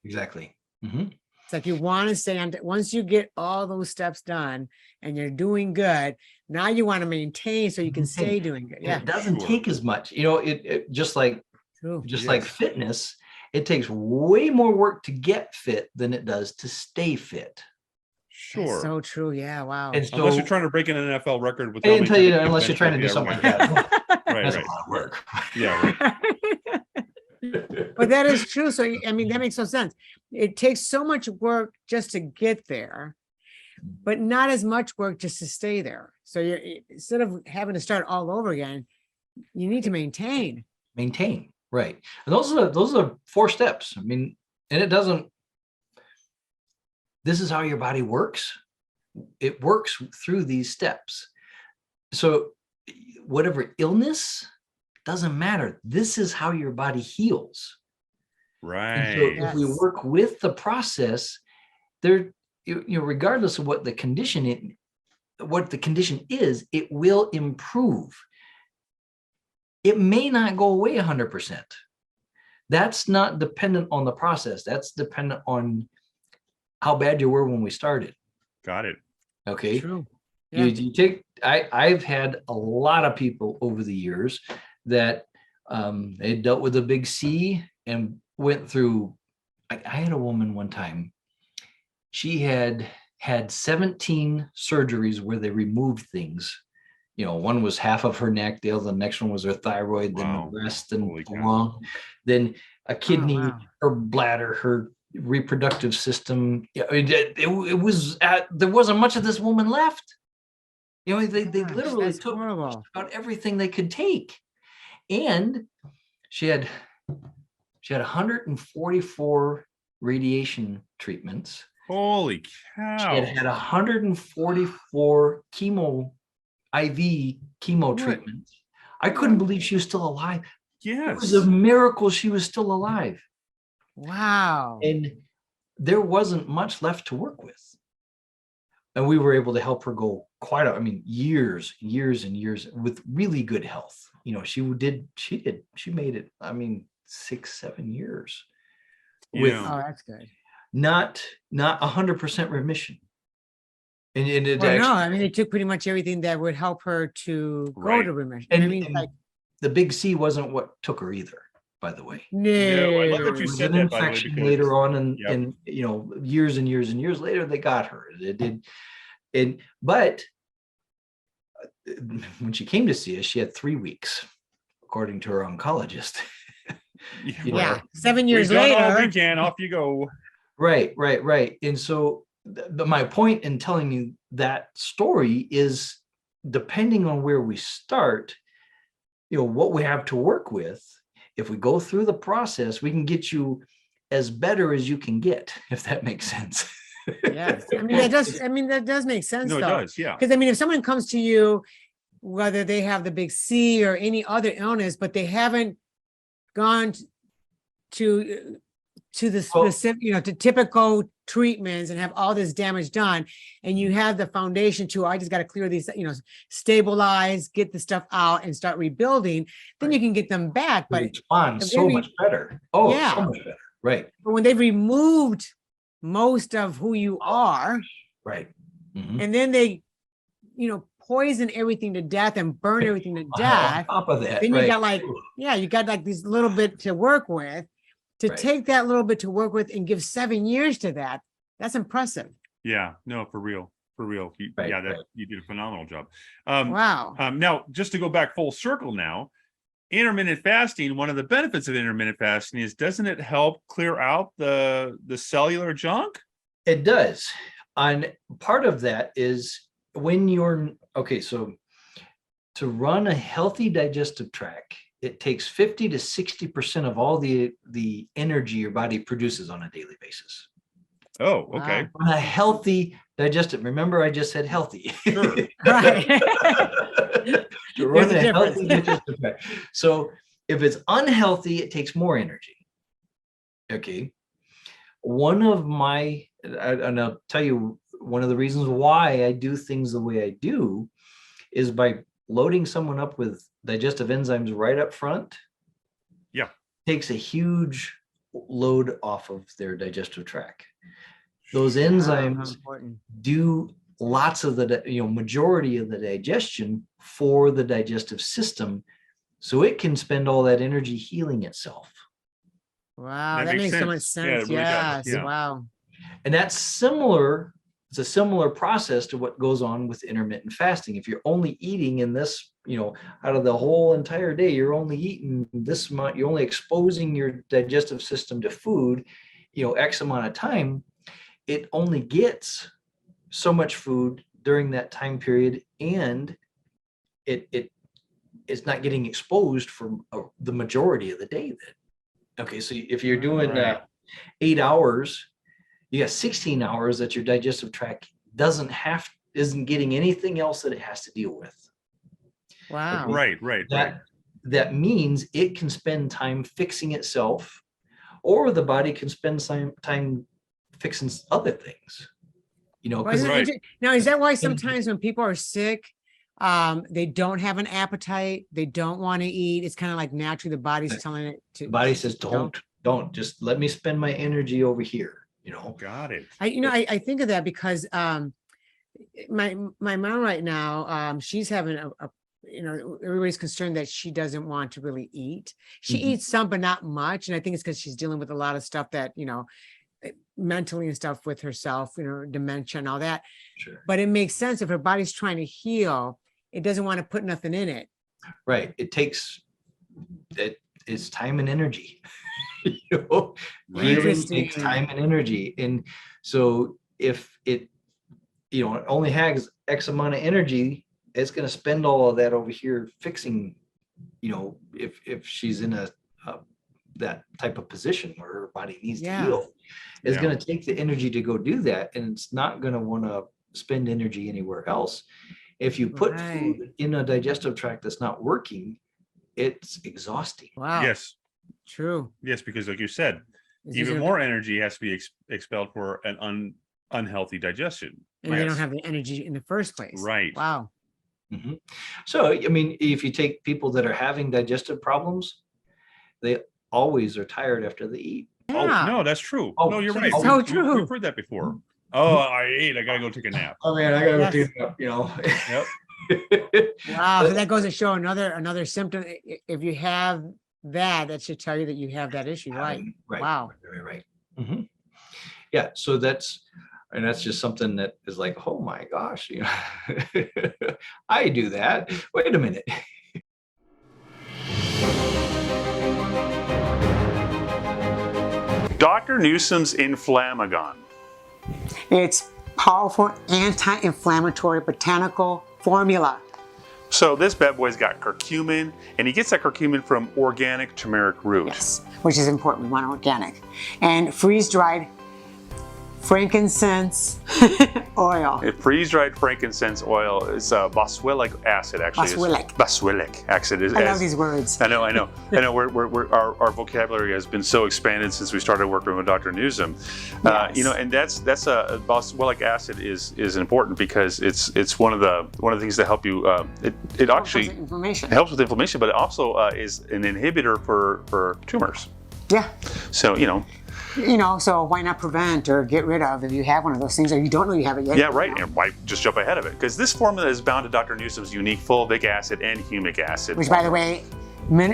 Exactly. Mm-hmm. It's like you want to stay on, once you get all those steps done and you're doing good, now you want to maintain so you can stay doing good. Yeah. It doesn't take as much, it just like like fitness, it takes way more work to get fit than it does to stay fit. Sure. That's so true. Yeah. Wow. And so, unless you're trying to break an NFL record with, unless you're trying to do something like that. That's a lot of work. Yeah. Right. But that is true. So, I mean, that makes no sense. It takes so much work just to get there, but not as much work just to stay there. So you're, instead of having to start all over again, you need to maintain. Right. And those are 4 steps. I mean, and this is how your body works. It works through these steps. So whatever illness, doesn't matter. This is how your body heals. Right. And so if we work with the process, regardless of what the condition is, it will improve. It may not go away 100%. That's not dependent on the process. That's dependent on how bad you were when we started. Got it. Okay. True. Yeah. I've had a lot of people over the years that they dealt with a big C and went through. I had a woman one time. She had 17 surgeries where they removed things. One was half of her neck, the next one was her thyroid, then the breast and the lung, then a kidney, her bladder, her reproductive system. It was there wasn't much of this woman left. They literally took about everything they could take. And she had 144 radiation treatments. Holy cow. She had 144 IV chemo treatments. I couldn't believe she was still alive. Yes. It was a miracle she was still alive. Wow. And there wasn't much left to work with. And we were able to help her go years and years with really good health. She made it, 6-7 years. That's good. Not 100% remission. And it took pretty much everything that would help her to go to remission. And the big C wasn't what took her either, by the way. No, I love that you said that, by the way, because later on, and years and years and years later, they got her. It did. But when she came to see us, she had 3 weeks, according to her oncologist. 7 years later. All we can, off you go. Right. And so my point in telling you that story is, depending on where we start, what we have to work with. If we go through the process, we can get you as better as you can get, if that makes sense. Yes. That does make sense. No, it though. does. Yeah. Because if someone comes to you, whether they have the big C or any other illness, but they haven't gone to the specific, to typical treatments and have all this damage done, and you have the foundation to, I just got to clear these, stabilize, get the stuff out and start rebuilding, then you can get them back. But respond so much better. So much better. Right. But when they've removed most of who you are. Right. Mm-hmm. And then they, poison everything to death and burn everything to death. On top of that, then you got you got like these little bit to work with. To take that little bit to work with and give 7 years to that, that's impressive. Yeah, no, for real. You did a phenomenal job. Wow. Now, just to go back full circle now, intermittent fasting, one of the benefits of intermittent fasting is, doesn't it help clear out the cellular junk? It does. And part of that is when so to run a healthy digestive tract, it takes 50 to 60% of all the energy your body produces on a daily basis. Oh, okay. On a healthy digestive. Remember, I just said healthy. Sure. Right. To run a healthy digestive tract. So if it's unhealthy, it takes more energy. Okay. And I'll tell you, one of the reasons why I do things the way I do is by loading someone up with digestive enzymes right up front. Yeah. Takes a huge load off of their digestive tract. Those enzymes do lots of the, majority of the digestion for the digestive system, so it can spend all that energy healing itself. Wow, that makes so much sense. Yeah, it really does. Wow. And that's similar. It's a similar process to what goes on with intermittent fasting. If you're only eating in this, out of the whole entire day, you're only eating this amount, you're only exposing your digestive system to food, X amount of time, it only gets so much food during that time period, and it's not getting exposed for the majority of the day then. Okay, so if you're doing 8 hours, you got 16 hours that your digestive tract isn't getting anything else that it has to deal with. Wow. Okay? Right. That means it can spend time fixing itself, or the body can spend some time fixing other things. Now, is that why sometimes when people are sick, they don't have an appetite, they don't want to eat? It's kind of like naturally the body's telling it to. The body says, don't just let me spend my energy over here. Got it. I think of that because my mom right now, she's having everybody's concerned that she doesn't want to really eat. She eats some, but not much. And I think it's because she's dealing with a lot of stuff that, mentally and stuff with herself, dementia and all that. Sure. But it makes sense if her body's trying to heal, it doesn't want to put nothing in it. Right. It's time and energy. Really takes time and energy. And so if it only has X amount of energy, it's going to spend all of that over here fixing, if she's in that type of position where her body needs to heal, it's going to take the energy to go do that, and it's not going to want to spend energy anywhere else. If you put food in a digestive tract that's not working, it's exhausting. Wow. Yes. True. Yes, because like you said, even more energy has to be expelled for an unhealthy digestion. And they don't have the energy in the first place. Right. Wow. Mm-hmm. So, if you take people that are having digestive problems, they always are tired after they eat. Yeah. Oh, no, that's true. No, you're right. So true. We've heard that before. Oh, I ate. I got to go take a nap. Oh, man, I got to go take a nap, Yep. Wow. So that goes to show another symptom. If you have that should tell you that you have that issue. Right. Wow. Right. Mm-hmm. Yeah. So that's just something that is like, oh my gosh, I do that. Wait a minute. Dr. Nuzum's Inflamagon. It's powerful anti-inflammatory botanical formula. So this bad boy's got curcumin, and he gets that curcumin from organic turmeric root. Yes, which is important. We want organic. And freeze-dried frankincense oil. Freeze-dried frankincense oil is boswellic acid, actually. Boswellic acid. I love these words. I know. Our vocabulary has been so expanded since we started working with Dr. Nuzum. Yes. And that's boswellic acid is important because it's one of the things that help you. It actually helps with inflammation, but it also is an inhibitor for tumors. Yeah. So So why not prevent or get rid of if you have one of those things or you don't know you have it yet? Yeah, right. And why just jump ahead of it? Because this formula is bound to Dr. Newsom's unique fulvic acid and humic acid. Which, by the way,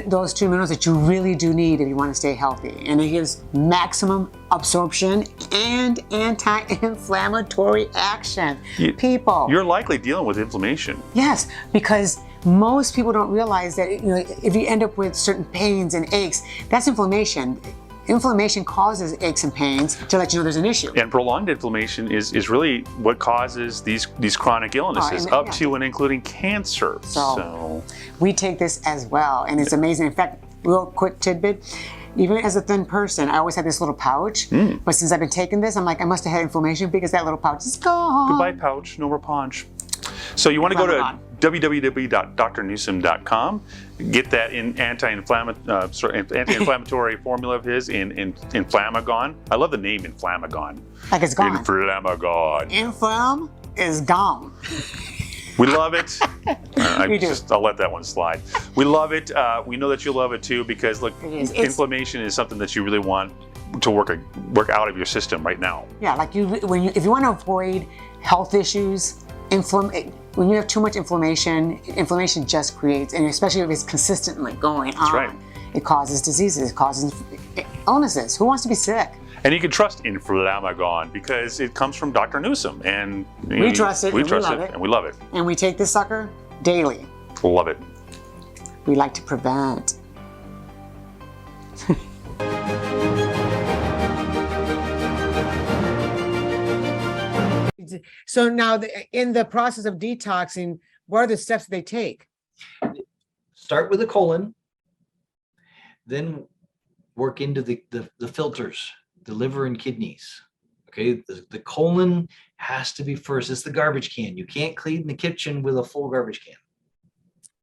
those 2 minerals that you really do need if you want to stay healthy. And it gives maximum absorption and anti-inflammatory action. You're likely dealing with inflammation. Yes, because most people don't realize that if you end up with certain pains and aches, that's inflammation. Inflammation causes aches and pains to let you know there's an issue. And prolonged inflammation is really what causes these chronic illnesses, up to and including cancer. So we take this as well, and it's amazing. In fact, real quick tidbit, even as a thin person, I always had this little pouch, but since I've been taking this, I'm like, I must have had inflammation because that little pouch is gone. Goodbye pouch, no more punch. So you want to go to www.drnewsom.com, get that anti-inflammatory formula of his in Inflamagon. I love the name Inflamagon. Like it's gone. Inflamagon. Inflam is gone. We love it. We do. I'll let that one slide. We love it. We know that you love it too, because look, inflammation is something that you really want to work out of your system right now. Yeah, like if you want to avoid health issues, when you have too much inflammation just creates, and especially if it's consistently going on, right. It causes diseases, it causes illnesses. Who wants to be sick? And you can trust Inflamagon because it comes from Dr. Newsom, and we trust it. We trust it, and we love it. And we take this sucker daily. Love it. We like to prevent. So now, in the process of detoxing, what are the steps that they take? Start with the colon, then work into the filters, the liver and kidneys. Okay, the colon has to be first. It's the garbage can. You can't clean the kitchen with a full garbage can.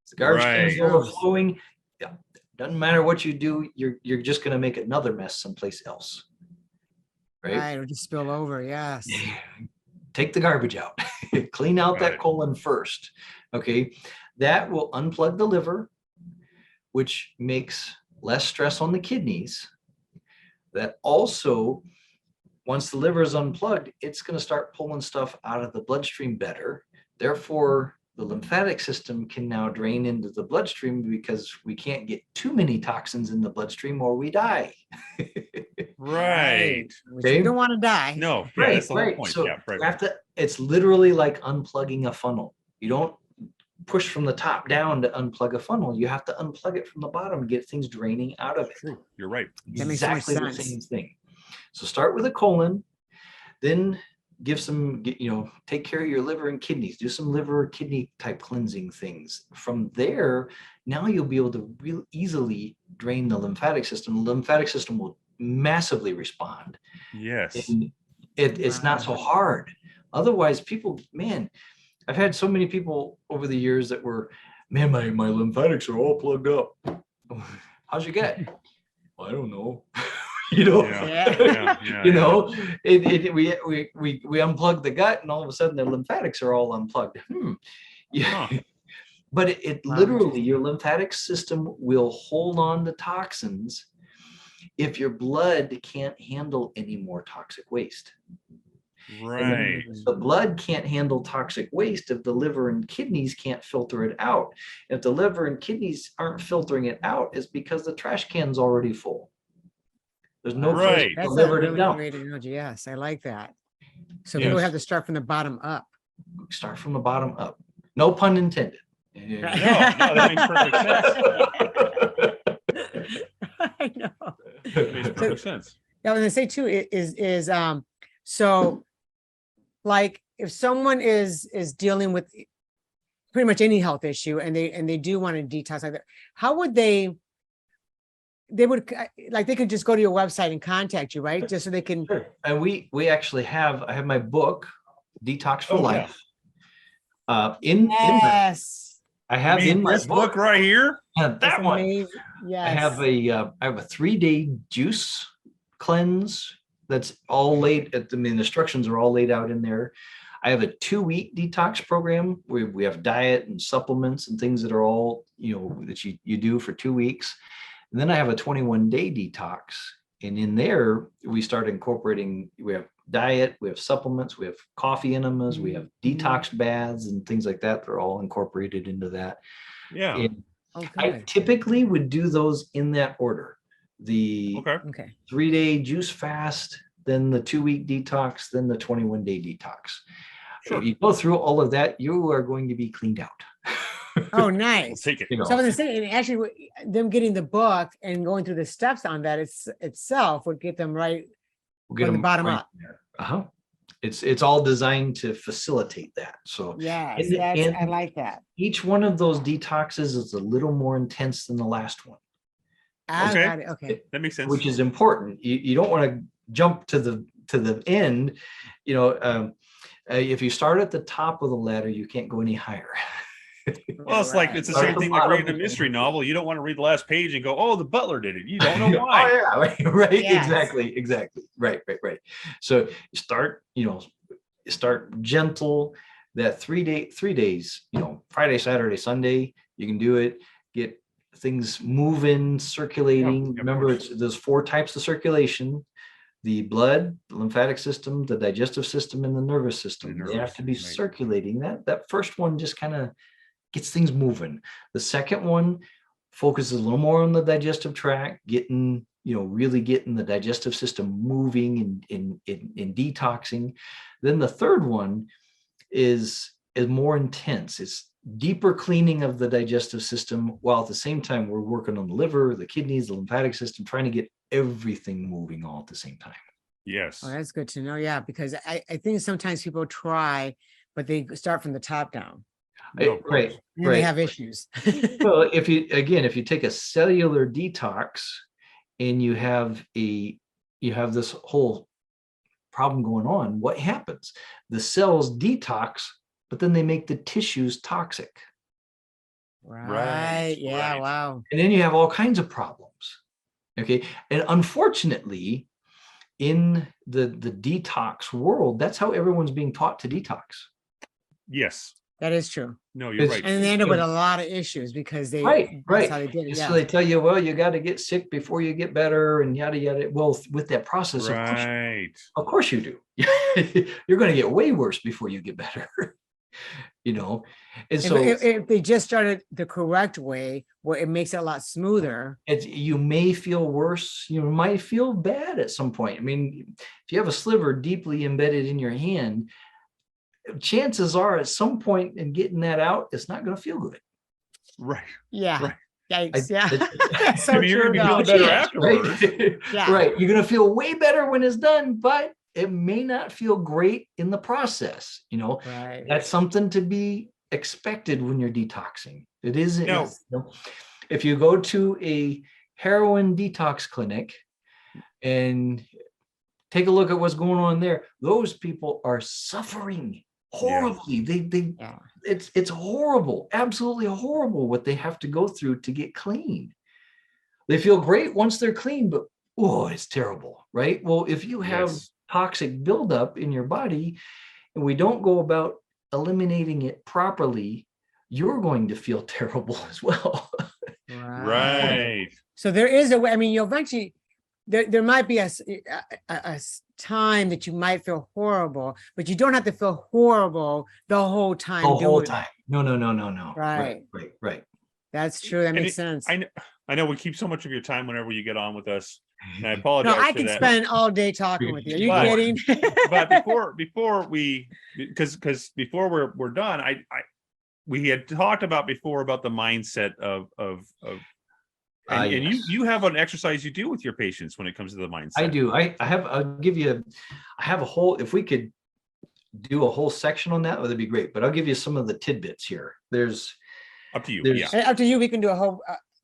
The garbage can is overflowing. Yeah, doesn't matter what you do, you're just going to make another mess someplace else. Right, or just spill over. Yes. Take the garbage out. Clean out that colon first. Okay, that will unplug the liver, which makes less stress on the kidneys. That also, once the liver is unplugged, it's going to start pulling stuff out of the bloodstream better. Therefore, the lymphatic system can now drain into the bloodstream because we can't get too many toxins in the bloodstream or we die. Right. Okay. You don't want to die. No. Yeah, that's the whole point. So yeah, right. you have to, it's literally like unplugging a funnel. You don't push from the top down to unplug a funnel. You have to unplug it from the bottom and get things draining out of it. True. You're right. Exactly the same thing. So start with a colon, then give some, take care of your liver and kidneys. Do some liver kidney type cleansing things. From there, now you'll be able to real easily drain the lymphatic system. The lymphatic system will massively respond. Yes. And it's not so hard. Otherwise, people, man, I've had so many people over the years that were, man, my lymphatics are all plugged up. How's your gut? I don't know. We unplug the gut and all of a sudden their lymphatics are all unplugged. But it literally, your lymphatic system will hold on to toxins if your blood can't handle any more toxic waste. Right. The blood can't handle toxic waste if the liver and kidneys can't filter it out. If the liver and kidneys aren't filtering it out, it's because the trash can's already full. There's no place for the liver to dump. Great analogy. Yes, I like that. So people have to start from the bottom up. Start from the bottom up. No pun intended. No, that makes perfect sense. I know. It makes perfect sense. Yeah, what I say too is so like if someone is dealing with pretty much any health issue and they do want to detox like that, how would they would like they could just go to your website and contact you, right? Just so they can. Sure. And we actually have, I have my book, Detox for Life. I have in my book right here. That one. Yes. I have a 3-day juice cleanse that's all laid. The instructions are all laid out in there. I have a 2-week detox program where we have diet and supplements and things that are all that you do for 2 weeks. And then I have a 21-day detox. And in there, we start incorporating, we have diet, we have supplements, we have coffee enemas, we have detox baths and things like that. They're all incorporated into that. Yeah. And I typically would do those in that order. The 3-day juice fast, then the 2-week detox, then the 21-day detox. Sure. If you go through all of that, you are going to be cleaned out. Oh, nice. Take it. You know. So I was saying, actually, them getting the book and going through the steps on that itself would get them right from the bottom up. Uh-huh. It's all designed to facilitate that. So yes, I like that. Each one of those detoxes is a little more intense than the last one. Okay. That makes sense. Which is important. You don't want to jump to the end. You know, if you start at the top of the ladder, you can't go any higher. Well, it's like it's the same thing like reading a mystery novel. You don't want to read the last page and go, "Oh, the butler did it." You don't know why. Oh, yeah, right. Yes. Exactly. Right. So start gentle. That 3 days, Friday, Saturday, Sunday, you can do it. Get things moving, circulating. Remember, there's 4 types of circulation: the blood, the lymphatic system, the digestive system, and the nervous system. They have to be circulating. That first one just kind of gets things moving. The second one focuses a little more on the digestive tract, really getting the digestive system moving and detoxing. Then the third one is more intense. It's deeper cleaning of the digestive system, while at the same time we're working on the liver, the kidneys, the lymphatic system, trying to get everything moving all at the same time. Yes. Oh, that's good to know. Yeah, because I think sometimes people try, but they start from the top down. Right. They have issues. Well, if you take a cellular detox and you have this whole problem going on, what happens? The cells detox, but then they make the tissues toxic. Right. Yeah. Right. Wow. And then you have all kinds of problems. Okay. And unfortunately, in the detox world, that's how everyone's being taught to detox. Yes. That is true. No, you're right. And they end up with a lot of issues because that's how they did it. So they tell you, well, you got to get sick before you get better and yada, yada. Well, with that process, of course you do. You're going to get way worse before you get better. And so if they just started the correct way, where it makes it a lot smoother. You may feel worse. You might feel bad at some point. I mean, if you have a sliver deeply embedded in your hand, chances are at some point in getting that out, it's not going to feel good. Right. Yeah. Right. Yikes, yeah. So you're going to be feeling better afterwards. Right? Yeah. Right. You're going to feel way better when it's done, but it may not feel great in the process. Right. That's something to be expected when you're detoxing. It isn't. If you go to a heroin detox clinic and take a look at what's going on there, those people are suffering horribly. It's horrible, absolutely horrible what they have to go through to get clean. They feel great once they're clean, but it's terrible, right? Well, if you have toxic buildup in your body and we don't go about eliminating it properly, you're going to feel terrible as well. Right. So there is a way. I mean, you'll eventually. There might be a time that you might feel horrible, but you don't have to feel horrible the whole time. The whole time. No. Right. That's true. That makes sense. I know we keep so much of your time whenever you get on with us. And I apologize. No, I could spend all day talking with you. Are you kidding? But before we're done, we had talked about the mindset of and you have an exercise you do with your patients when it comes to the mindset. I do. I have a whole, if we could do a whole section on that, that'd be great. But I'll give you some of the tidbits here. There's up to you. Up to you. We can do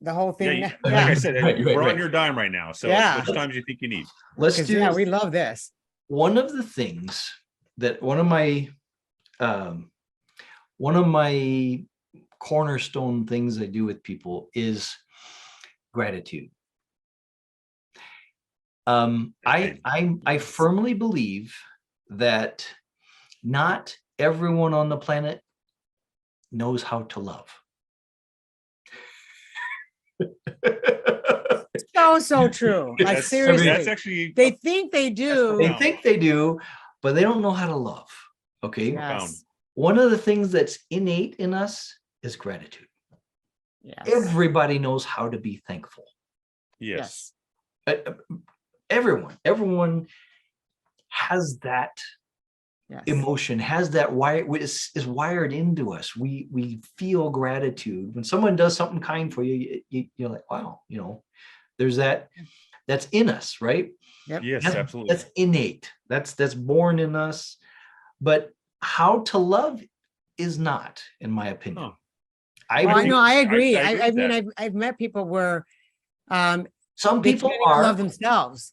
the whole thing. Like I said, we're on your dime right now. So how much time do you think you need? We love this. One of the things that one of my cornerstone things I do with people is gratitude. I firmly believe that not everyone on the planet knows how to love. So true. Like That's, seriously, that's actually they think they do. They think they do, but they don't know how to love. Okay. profound. Yes. One of the things that's innate in us is gratitude. Yes. Everybody knows how to be thankful. Yes. Everyone has that Yes. emotion, has that is wired into us. We feel gratitude when someone does something kind for you. You're like, wow, there's that's in us, right? Yep. Yes, That's, absolutely. that's innate. That's born in us. But how to love is not, in my opinion. Oh. I know. I agree. I agree I with mean, that. I've met people where Some they people can't even are love themselves.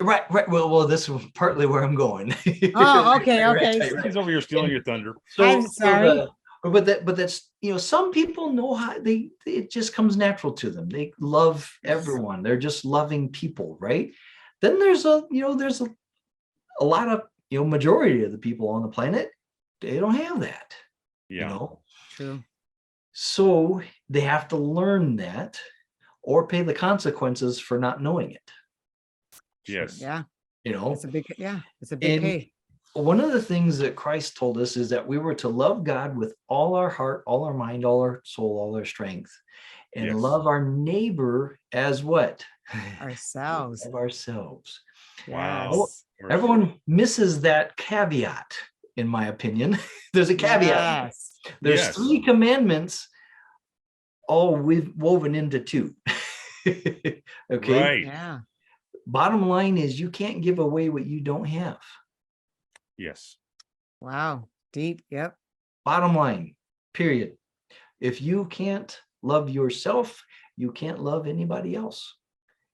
right. Well, this is partly where I'm going. Oh, okay, Right, okay. right, right. He's over here stealing your thunder. I'm sorry. But that's some people know how it just comes natural to them. They love everyone. They're just loving people, right? Then there's a lot of majority of the people on the planet, they don't have that. Yeah. True. So they have to learn that or pay the consequences for not knowing it. Yes. Yeah. It's a big pay. One of the things that Christ told us is that we were to love God with all our heart, all our mind, all our soul, all our strength, and love our neighbor as what? Ourselves. Of ourselves. Wow. Yes. Everyone misses that caveat, in my opinion. There's a caveat. Yes. There's 3 commandments, all woven into 2. Okay. Right. Yeah. Bottom line is you can't give away what you don't have. Yes. Wow. Deep. Yep. Bottom line, period. If you can't love yourself, you can't love anybody else.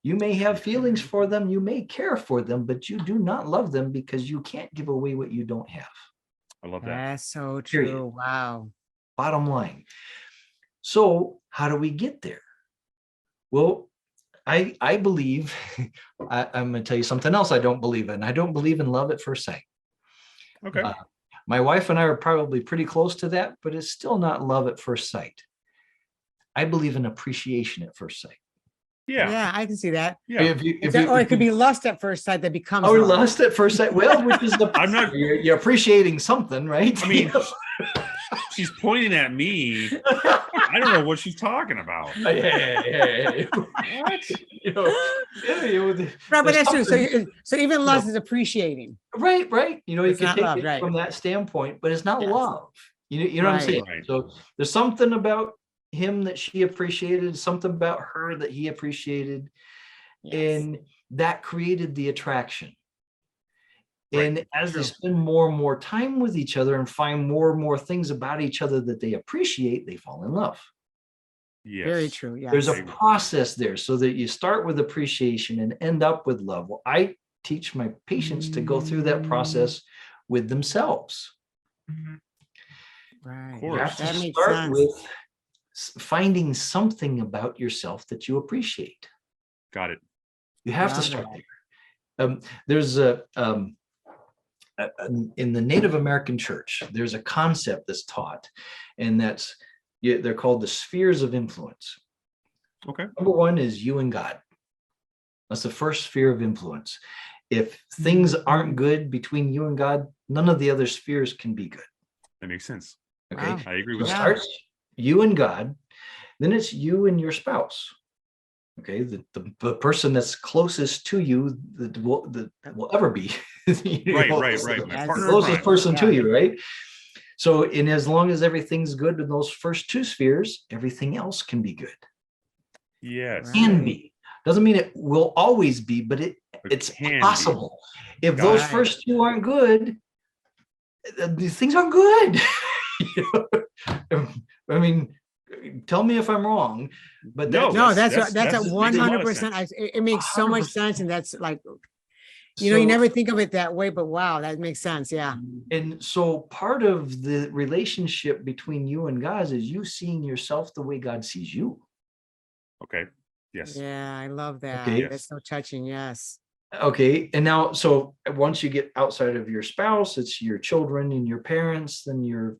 You may have feelings for them, you may care for them, but you do not love them because you can't give away what you don't have. I love that. That's so true. Period. Wow. Bottom line. So how do we get there? Well, I believe, I'm going to tell you something else I don't believe in. I don't believe in love at first sight. Okay. My wife and I are probably pretty close to that, but it's still not love at first sight. I believe in appreciation at first sight. Yeah, I can see that. Yeah. Or it could be lust at first sight that becomes love. lust At first sight. Well, which is I'm not. You're appreciating something, right? I mean, she's pointing at me. I don't know what she's talking about. Hey. What? Right, but that's true. So even lust is appreciating. Right. You can take love, it right. from that standpoint, but it's not love. You know what I'm saying? Right. So there's something about him that she appreciated, something about her that he appreciated, and that created the attraction. Right. And as they spend more and more time with each other and find more and more things about each other that they appreciate, they fall in love. Yes. Very true. Yes. There's a process there so that you start with appreciation and end up with love. Well, I teach my patients to go through that process with themselves. Right. You have to start with finding something about yourself that you appreciate. Got it. You have to start there. There's in the Native American church, there's a concept that's taught, and they're called the spheres of influence. Okay. Number 1 is you and God. That's the first sphere of influence. If things aren't good between you and God, none of the other spheres can be good. That makes sense. Okay. Wow. I agree with that. It starts you and God, then it's you and your spouse. Okay, the person that's closest to you that will ever be. Right. The closest person to you, right? So, and as long as everything's good in those first 2 spheres, everything else can be good. Yes. Can be. Doesn't mean it will always be, but it's possible. If those first 2 aren't good, things aren't good. I mean, tell me if I'm wrong, but that's 100%. It makes so much sense, and that's like, you never think of it that way, but wow, that makes sense. Yeah. And so part of the relationship between you and God is you seeing yourself the way God sees you. Okay. Yes. Yeah, I love that. Okay. That's so touching. Yes. Okay. And now, so once you get outside of your spouse, it's your children and your parents, then your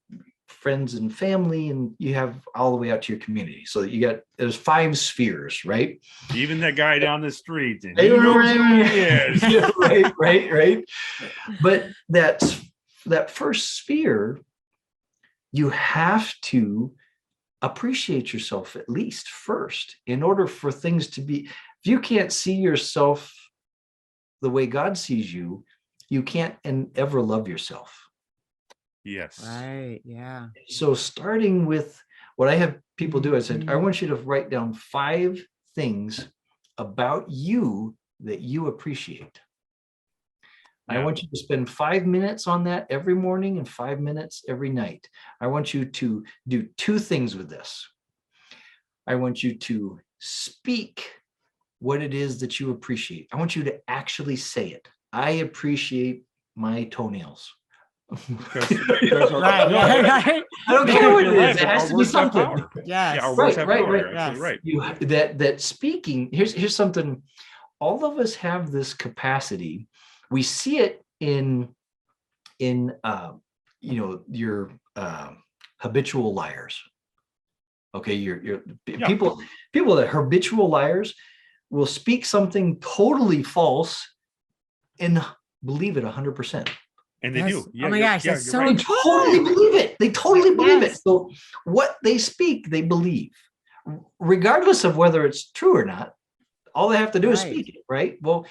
friends and family, and you have all the way out to your community. So there's 5 spheres, right? Even that guy down the street, and he knows who he is. Yeah, right. But that first sphere, you have to appreciate yourself at least first in order for things to be. If you can't see yourself the way God sees you, you can't ever love yourself. Yes. Right. Yeah. So starting with what I have people do, I said, I want you to write down 5 things about you that you appreciate. I want you to spend 5 minutes on that every morning and 5 minutes every night. I want you to do 2 things with this. I want you to speak what it is that you appreciate. I want you to actually say it. I appreciate my toenails. Right. I don't care what it is. It has to be something. Yes. Yeah, our words have power. Yes. Right. That speaking, here's something. All of us have this capacity. We see it in your habitual liars. Okay, people that habitual liars will speak something totally false and believe it 100%. And they do. Yeah, oh my gosh, that's so They totally believe it. They totally believe it. So what they speak, they believe, regardless of whether it's true or not. All they have to do is speak it, right? Well,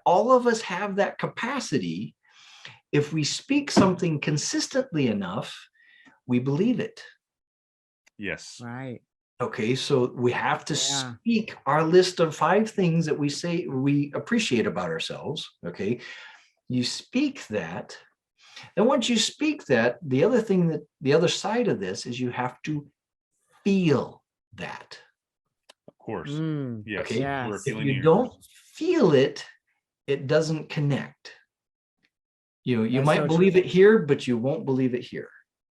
all of us have that capacity. If we speak something consistently enough, we believe it. Yes. Right. Okay, so we have to speak our list of 5 things that we say we appreciate about ourselves. Okay, you speak that. And once you speak that, the other side of this is you have to feel that. Of course. Yes. Okay. Yes. If you don't feel it, it doesn't connect. You might believe it here, but you won't believe it here.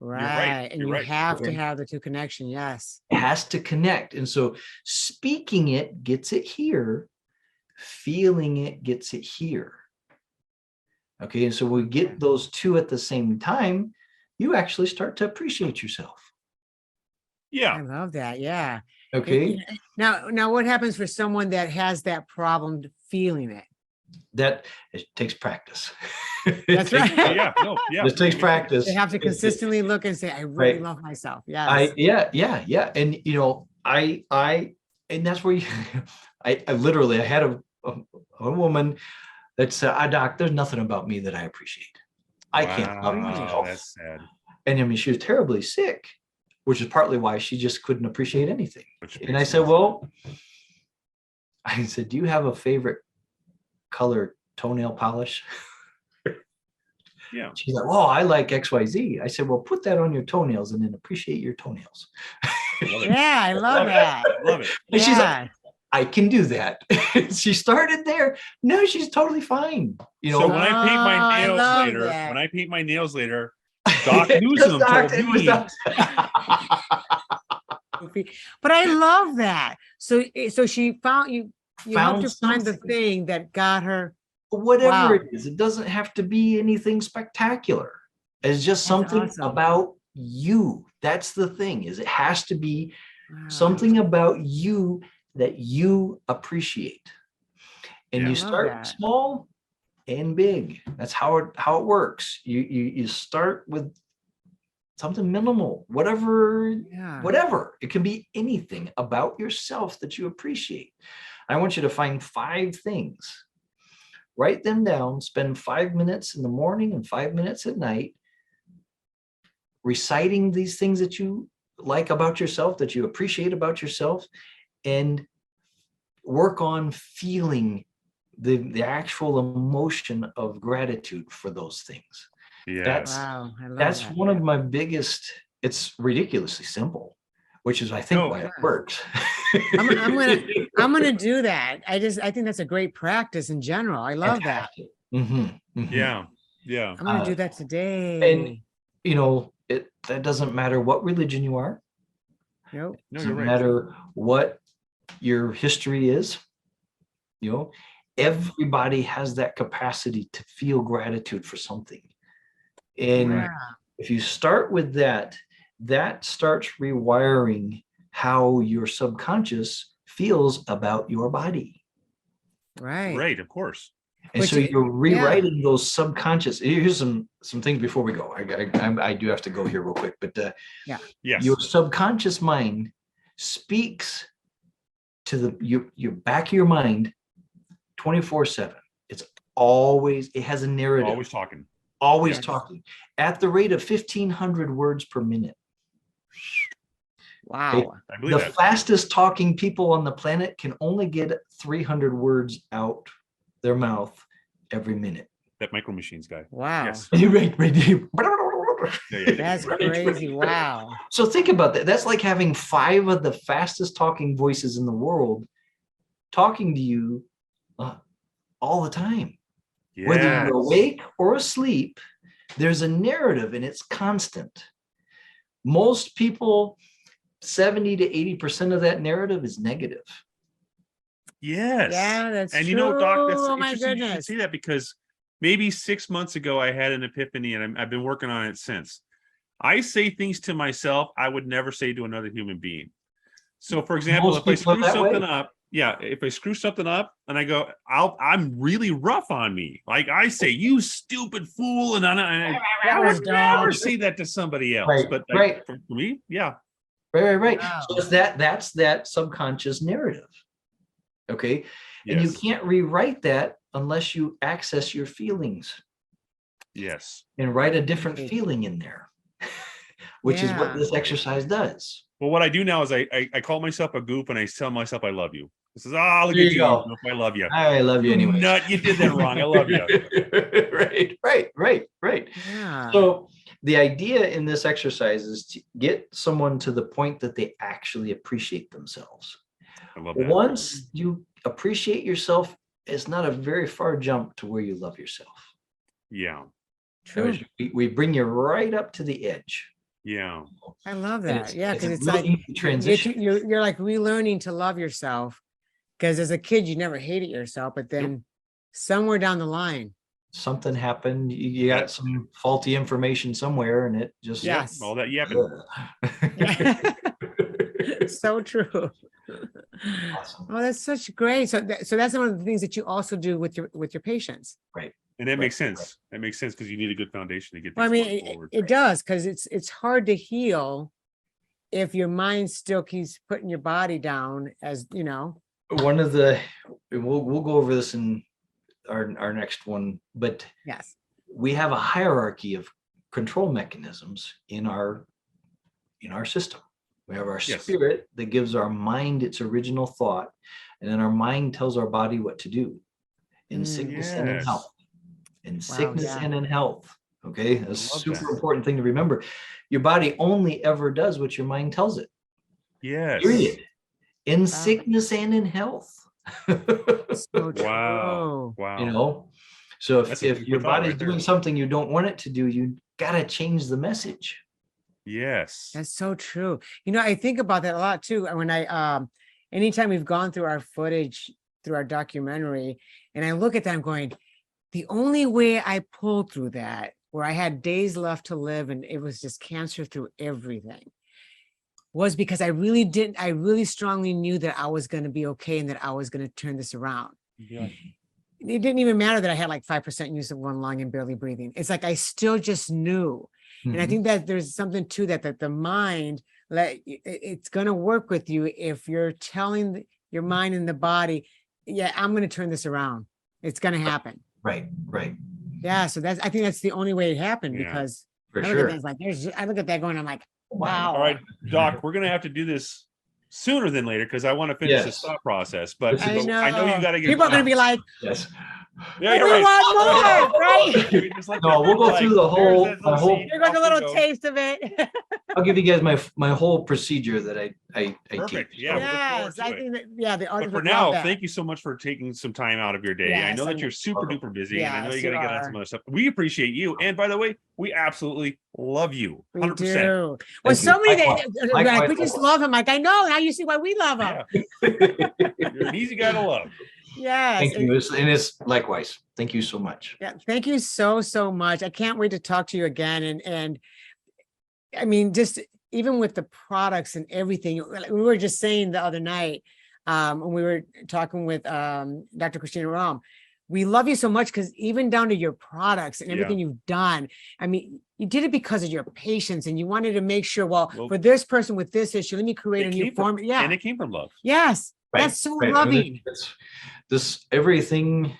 Right. And you have to have the 2 connection. Yes. It has to connect. And so speaking it gets it here. Feeling it gets it here. Okay. And so we get those 2 at the same time, you actually start to appreciate yourself. Yeah. I love that. Yeah. Okay. Now what happens for someone that has that problem feeling it? That it takes practice. That's right. It takes practice. They have to consistently look and say, I really love myself. Yes. Yeah. And and that's where I literally had a woman that said, Doc, there's nothing about me that I appreciate. I can't love myself. That's sad. And I mean, she was terribly sick, which is partly why she just couldn't appreciate anything. And I said, do you have a favorite color toenail polish? Yeah. She's like, I like XYZ. I said, well, put that on your toenails and then appreciate your toenails. Yeah, I love that. Love it. And she's like, I can do that. She started there. No, she's totally fine. So when I paint my nails later, Doc Nuzum told me. But I love that. So she found you have to find the thing that got her. Whatever it is, it doesn't have to be anything spectacular. It's just something about you. That's the thing, is it has to be something about you that you appreciate. And you start small and big. That's how it works. You start with something minimal, whatever. It can be anything about yourself that you appreciate. I want you to find 5 things. Write them down, spend 5 minutes in the morning and 5 minutes at night reciting these things that you like about yourself, that you appreciate about yourself, and work on feeling the actual emotion of gratitude for those things. Yeah. That's one of my biggest. It's ridiculously simple, which is, I think, why it works. I'm gonna do that. I think that's a great practice in general. I love that. Yeah. I'm gonna do that today. And that doesn't matter what religion you are. Nope. No, doesn't matter what your history is. Everybody has that capacity to feel gratitude for something. And If you start with that, that starts rewiring how your subconscious feels about your body. Right. Right, of course. And so you're rewriting those subconscious. Here's some things before we go. I do have to go here real quick, but your subconscious mind speaks to your back of your mind 24/7. It has a narrative. Always talking at the rate of 1,500 words per minute. Wow. Okay? The fastest talking people on the planet can only get 300 words out their mouth every minute. That Micro Machines guy. Wow. Yes. That's crazy. Wow. So think about that. That's like having 5 of the fastest talking voices in the world talking to you all the time. Yes. Whether you're awake or asleep, there's a narrative and it's constant. Most people, 70 to 80% of that narrative is negative. Yes. Yeah, that's and true. You know, Doc, that's oh my interesting goodness. you see that, because maybe 6 months ago I had an epiphany, and I've been working on it since. I say things to myself I would never say to another human being. So, for example, if I screw something up, if I screw something up and I go, I'm really rough on me. Like I say, you stupid fool, and I would never say that to somebody else. Right, but right. For me, Right. Wow. So that's that subconscious narrative. Okay. And you can't rewrite that unless you access your feelings. Yes. And write a different feeling in there, which is what this exercise does. Well, what I do now is I call myself a goof and I tell myself I love you. This is look at you, goof, I love you. I love you anyway. Nut, you did that wrong. I love you. Right. Yeah. So the idea in this exercise is to get someone to the point that they actually appreciate themselves. I love that. Once you appreciate yourself, it's not a very far jump to where you love yourself. Yeah. True. We bring you right up to the edge. Yeah. I love that. Because it's like transition. You're like relearning to love yourself, because as a kid you never hated yourself, but then somewhere down the line something happened. You got some faulty information somewhere, and it just all that yapping. So true. Awesome. Oh, that's such great. So that's one of the things that you also do with your patients. Right. And that makes sense. That makes sense, because you need a good foundation to get. Well, I mean, forward. It does, because it's hard to heal if your mind still keeps putting your body down, as you know. One of the we'll go over this in our next one, but yes, we have a hierarchy of control mechanisms in our system. We have our spirit that gives our mind its original thought, and then our mind tells our body what to do in sickness and in health. In sickness and in health. Okay, that's a super important thing to remember. Your body only ever does what your mind tells it. Yes. Period. In sickness and in health. So true. Wow. You know, so if your body's doing something you don't want it to do, you gotta change the message. Yes. That's so true. You know, I think about that a lot too. When anytime we've gone through our footage, through our documentary, and I look at that, I'm going, the only way I pulled through that, where I had days left to live and it was just cancer through everything, was because I really strongly knew that I was going to be okay and that I was going to turn this around. Yeah. It didn't even matter that I had like 5% use of one lung and barely breathing. It's like I still just knew. And I think that there's something to that the mind, it's going to work with you if you're telling your mind and the body, I'm going to turn this around. It's going to happen. Right. Yeah. So I think that's the only way it happened, because I look at that, I look at that going, I'm like, wow. All right, Doc, we're going to have to do this sooner than later, because I want to finish this thought process. But I know you got to get. People are going to be like, yes. Yeah, we want more, right? No, we'll go through the whole. You're going a little taste of it. I'll give you guys my whole procedure that I Perfect. teach. Yeah. Yes, I think that, the audience. But for now, thank you so much for taking some time out of your day. Yes, I know that you're super duper busy, and I know you got to get on some other stuff. We appreciate you, and by the way, we absolutely love you. 100%. We do. Well, so many that we just love him. Like, I know now you see why we love him. You're an easy guy to love. Yes. Thank you. And it's likewise. Thank you so much. Yeah. Thank you so much. I can't wait to talk to you again. And I mean, just even with the products and everything, we were just saying the other night, when we were talking with Dr. Christina Ram, we love you so much because even down to your products and everything you've done, I mean, you did it because of your patients and you wanted to make sure, well, for this person with this issue, let me create a new form. Yeah. And it came from love. Yes. Right, that's so loving. This everything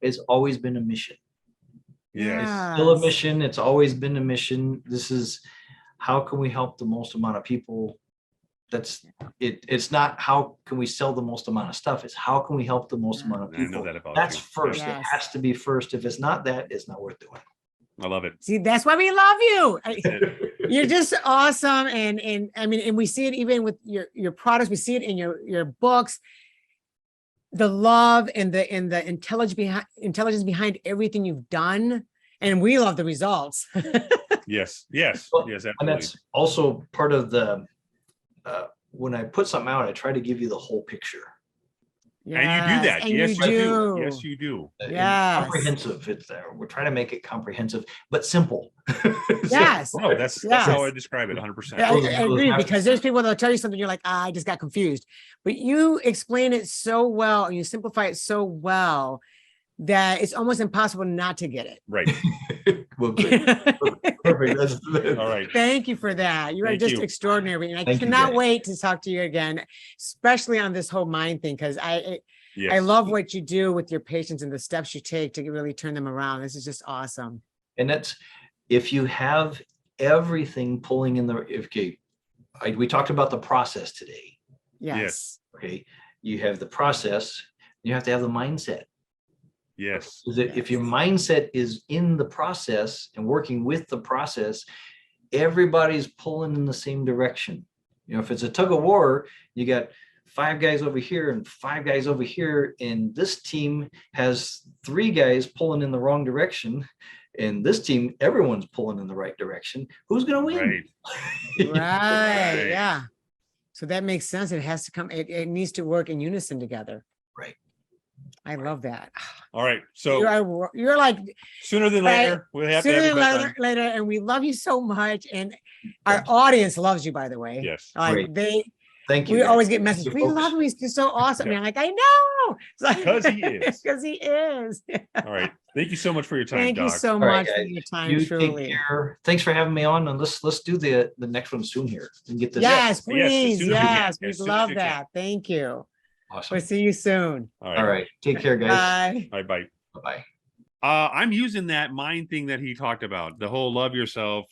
has always been a mission. Yes. It's still a mission. It's always been a mission. This is how can we help the most amount of people? That's it. It's not how can we sell the most amount of stuff. It's how can we help the most amount of people. I know that about That's you. first. Yes. It has to be first. If it's not that, it's not worth doing. I love it. See, that's why we love you. You're just awesome. And I mean, and we see it even with your products. We see it in your books. The love and the intelligence behind everything you've done. And we love the results. Yes, absolutely. And that's also part of the when I put something out, I try to give you the whole picture. Yes, and you do that. And yes, you do. Yes, you do. Yes. Comprehensive. It's there. We're trying to make it comprehensive, but simple. Yes. No, that's how I describe it. 100%. I agree, because there's people that'll tell you something, you're like, I just got confused. But you explain it so well and you simplify it so well that it's almost impossible not to get it. Right. Well, good. Perfect. All right. Thank you for that. You are just extraordinary. And I cannot wait to talk to you again, especially on this whole mind thing, because I love what you do with your patients and the steps you take to really turn them around. This is just awesome. And that's, if you have everything pulling in we talked about the process today. Yes. Okay. You have the process, you have to have the mindset. Yes. If your mindset is in the process and working with the process, everybody's pulling in the same direction. You know, if it's a tug of war, you got 5 guys over here and 5 guys over here, and this team has 3 guys pulling in the wrong direction, and this team, everyone's pulling in the right direction. Who's going to win? Right. Yeah. So that makes sense. It has to come. It needs to work in unison together. Right. I love that. All right. So you're like sooner than later. We'll have sooner to than later, and we love you so much. And our audience loves you, by the way. Yes. Like thank you. We always get messages. We love him. He's just so awesome. And I'm like, I know. Because he is. Because he is. All right. Thank you so much for your time. Thank you so much for your time. You truly. Take care. Thanks for having me on. And let's do the next one soon here and get this. Yes, please. Yes, we'd love that. Thank you. Awesome. We'll see you soon. All right. Take care, guys. Bye. Bye. Bye. I'm using that mind thing that he talked about, the whole love yourself.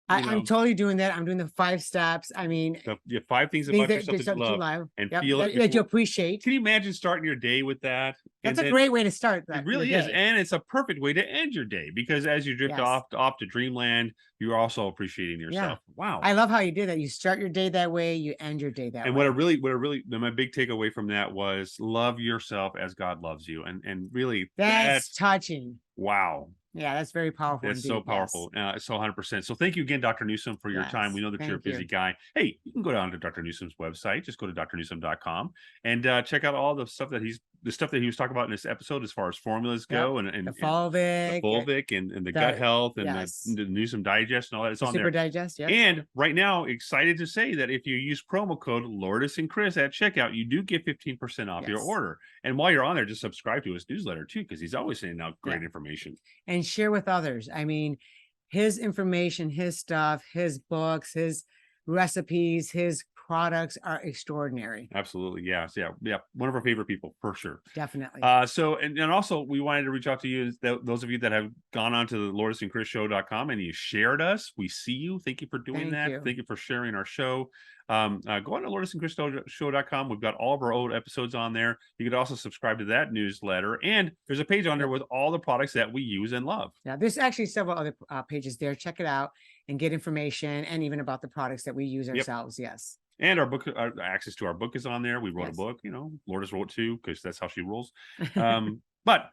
I'm totally doing that. I'm doing the 5 steps. I mean, the 5 things about yourself that you love and feel it that you appreciate. Can you imagine starting your day with that? That's a great way to start. It really is, and it's a perfect way to end your day, because as you drift off to dreamland, you're also appreciating yourself. Wow, I love how you did that. You start your day that way, you end your day that way. And my big takeaway from that was love yourself as God loves you, and really that's touching. Wow. Yeah, that's very powerful. It's so powerful. So 100%. So thank you again, Dr. Nuzum, for your time. We know that you're a busy guy. Hey, you can go down to Dr. Nuzum's website. Just go to drnuzum.com and check out all the stuff that he was talking about in this episode, as far as formulas go, and the fulvic, and the gut health, and the Nuzum digest and all that. It's on there. Super digest, yeah. And right now, excited to say that if you use promo code Lourdes and Chris at checkout, you do get 15% off your order. And while you're on there, just subscribe to his newsletter too, because he's always sending out great information. And share with others. I mean, his information, his stuff, his books, his recipes, his products are extraordinary. Absolutely. Yes. Yeah. One of our favorite people, for sure. Definitely. So, and also we wanted to reach out to you, those of you that have gone on to the lourdesandchrisshow.com and you shared us. We see you. Thank you for doing that. Thank you for sharing our show. Go on to lourdesandchrisshow.com. We've got all of our old episodes on there. You could also subscribe to that newsletter, and there's a page on there with all the products that we use and love. Yeah, there's actually several other pages there. Check it out and get information, and even about the products that we use ourselves. Yes. And our book, access to our book is on there. We wrote a book, Lourdes wrote 2, because that's how she rolls. But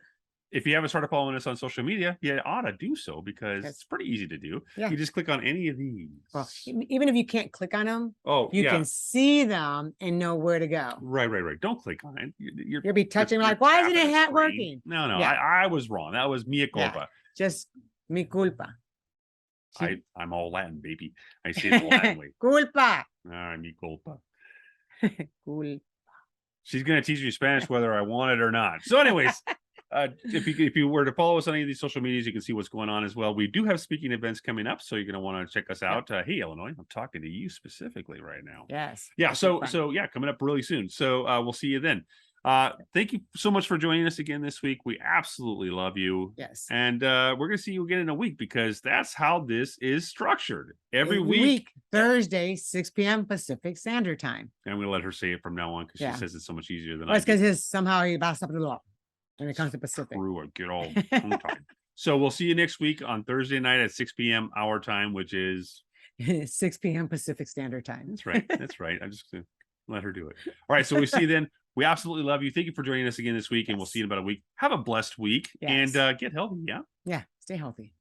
if you haven't started following us on social media, you ought to do so, because it's pretty easy to do. Yeah. You just click on any of these. Well, even if you can't click on them, you can see them and know where to go. Right. Don't click on it. You'll be touching like, why isn't it working? No. Yeah. I was wrong. That was mea culpa. Just mi culpa. I'm all Latin, baby. I say it the Latin way. Culpa. Mi culpa. Cool. She's going to teach me Spanish whether I want it or not. So anyways, if you were to follow us on any of these social medias, you can see what's going on as well. We do have speaking events coming up, so you're going to want to check us out. Hey, Illinois, I'm talking to you specifically right now. Yes. Yeah. So yeah, coming up really soon. So we'll see you then. Thank you so much for joining us again this week. We absolutely love you. Yes. And we're going to see you again in a week because that's how this is structured. Every week, Thursday, 6 p.m. Pacific Standard Time. And I'm going to let her say it from now on because she says it's so much easier than I do. It's because somehow he bounced up a lot when it comes to Pacific. Screw it, get all tongue-tied. So we'll see you next week on Thursday night at 6 p.m. our time, which is 6 p.m. Pacific Standard Time. That's right. That's right. I'm just going to let her do it. All right. So we see you then. We absolutely love you. Thank you for joining us again this week, and we'll see you in about a week. Have a blessed week and get healthy. Yeah. Yeah. Stay healthy.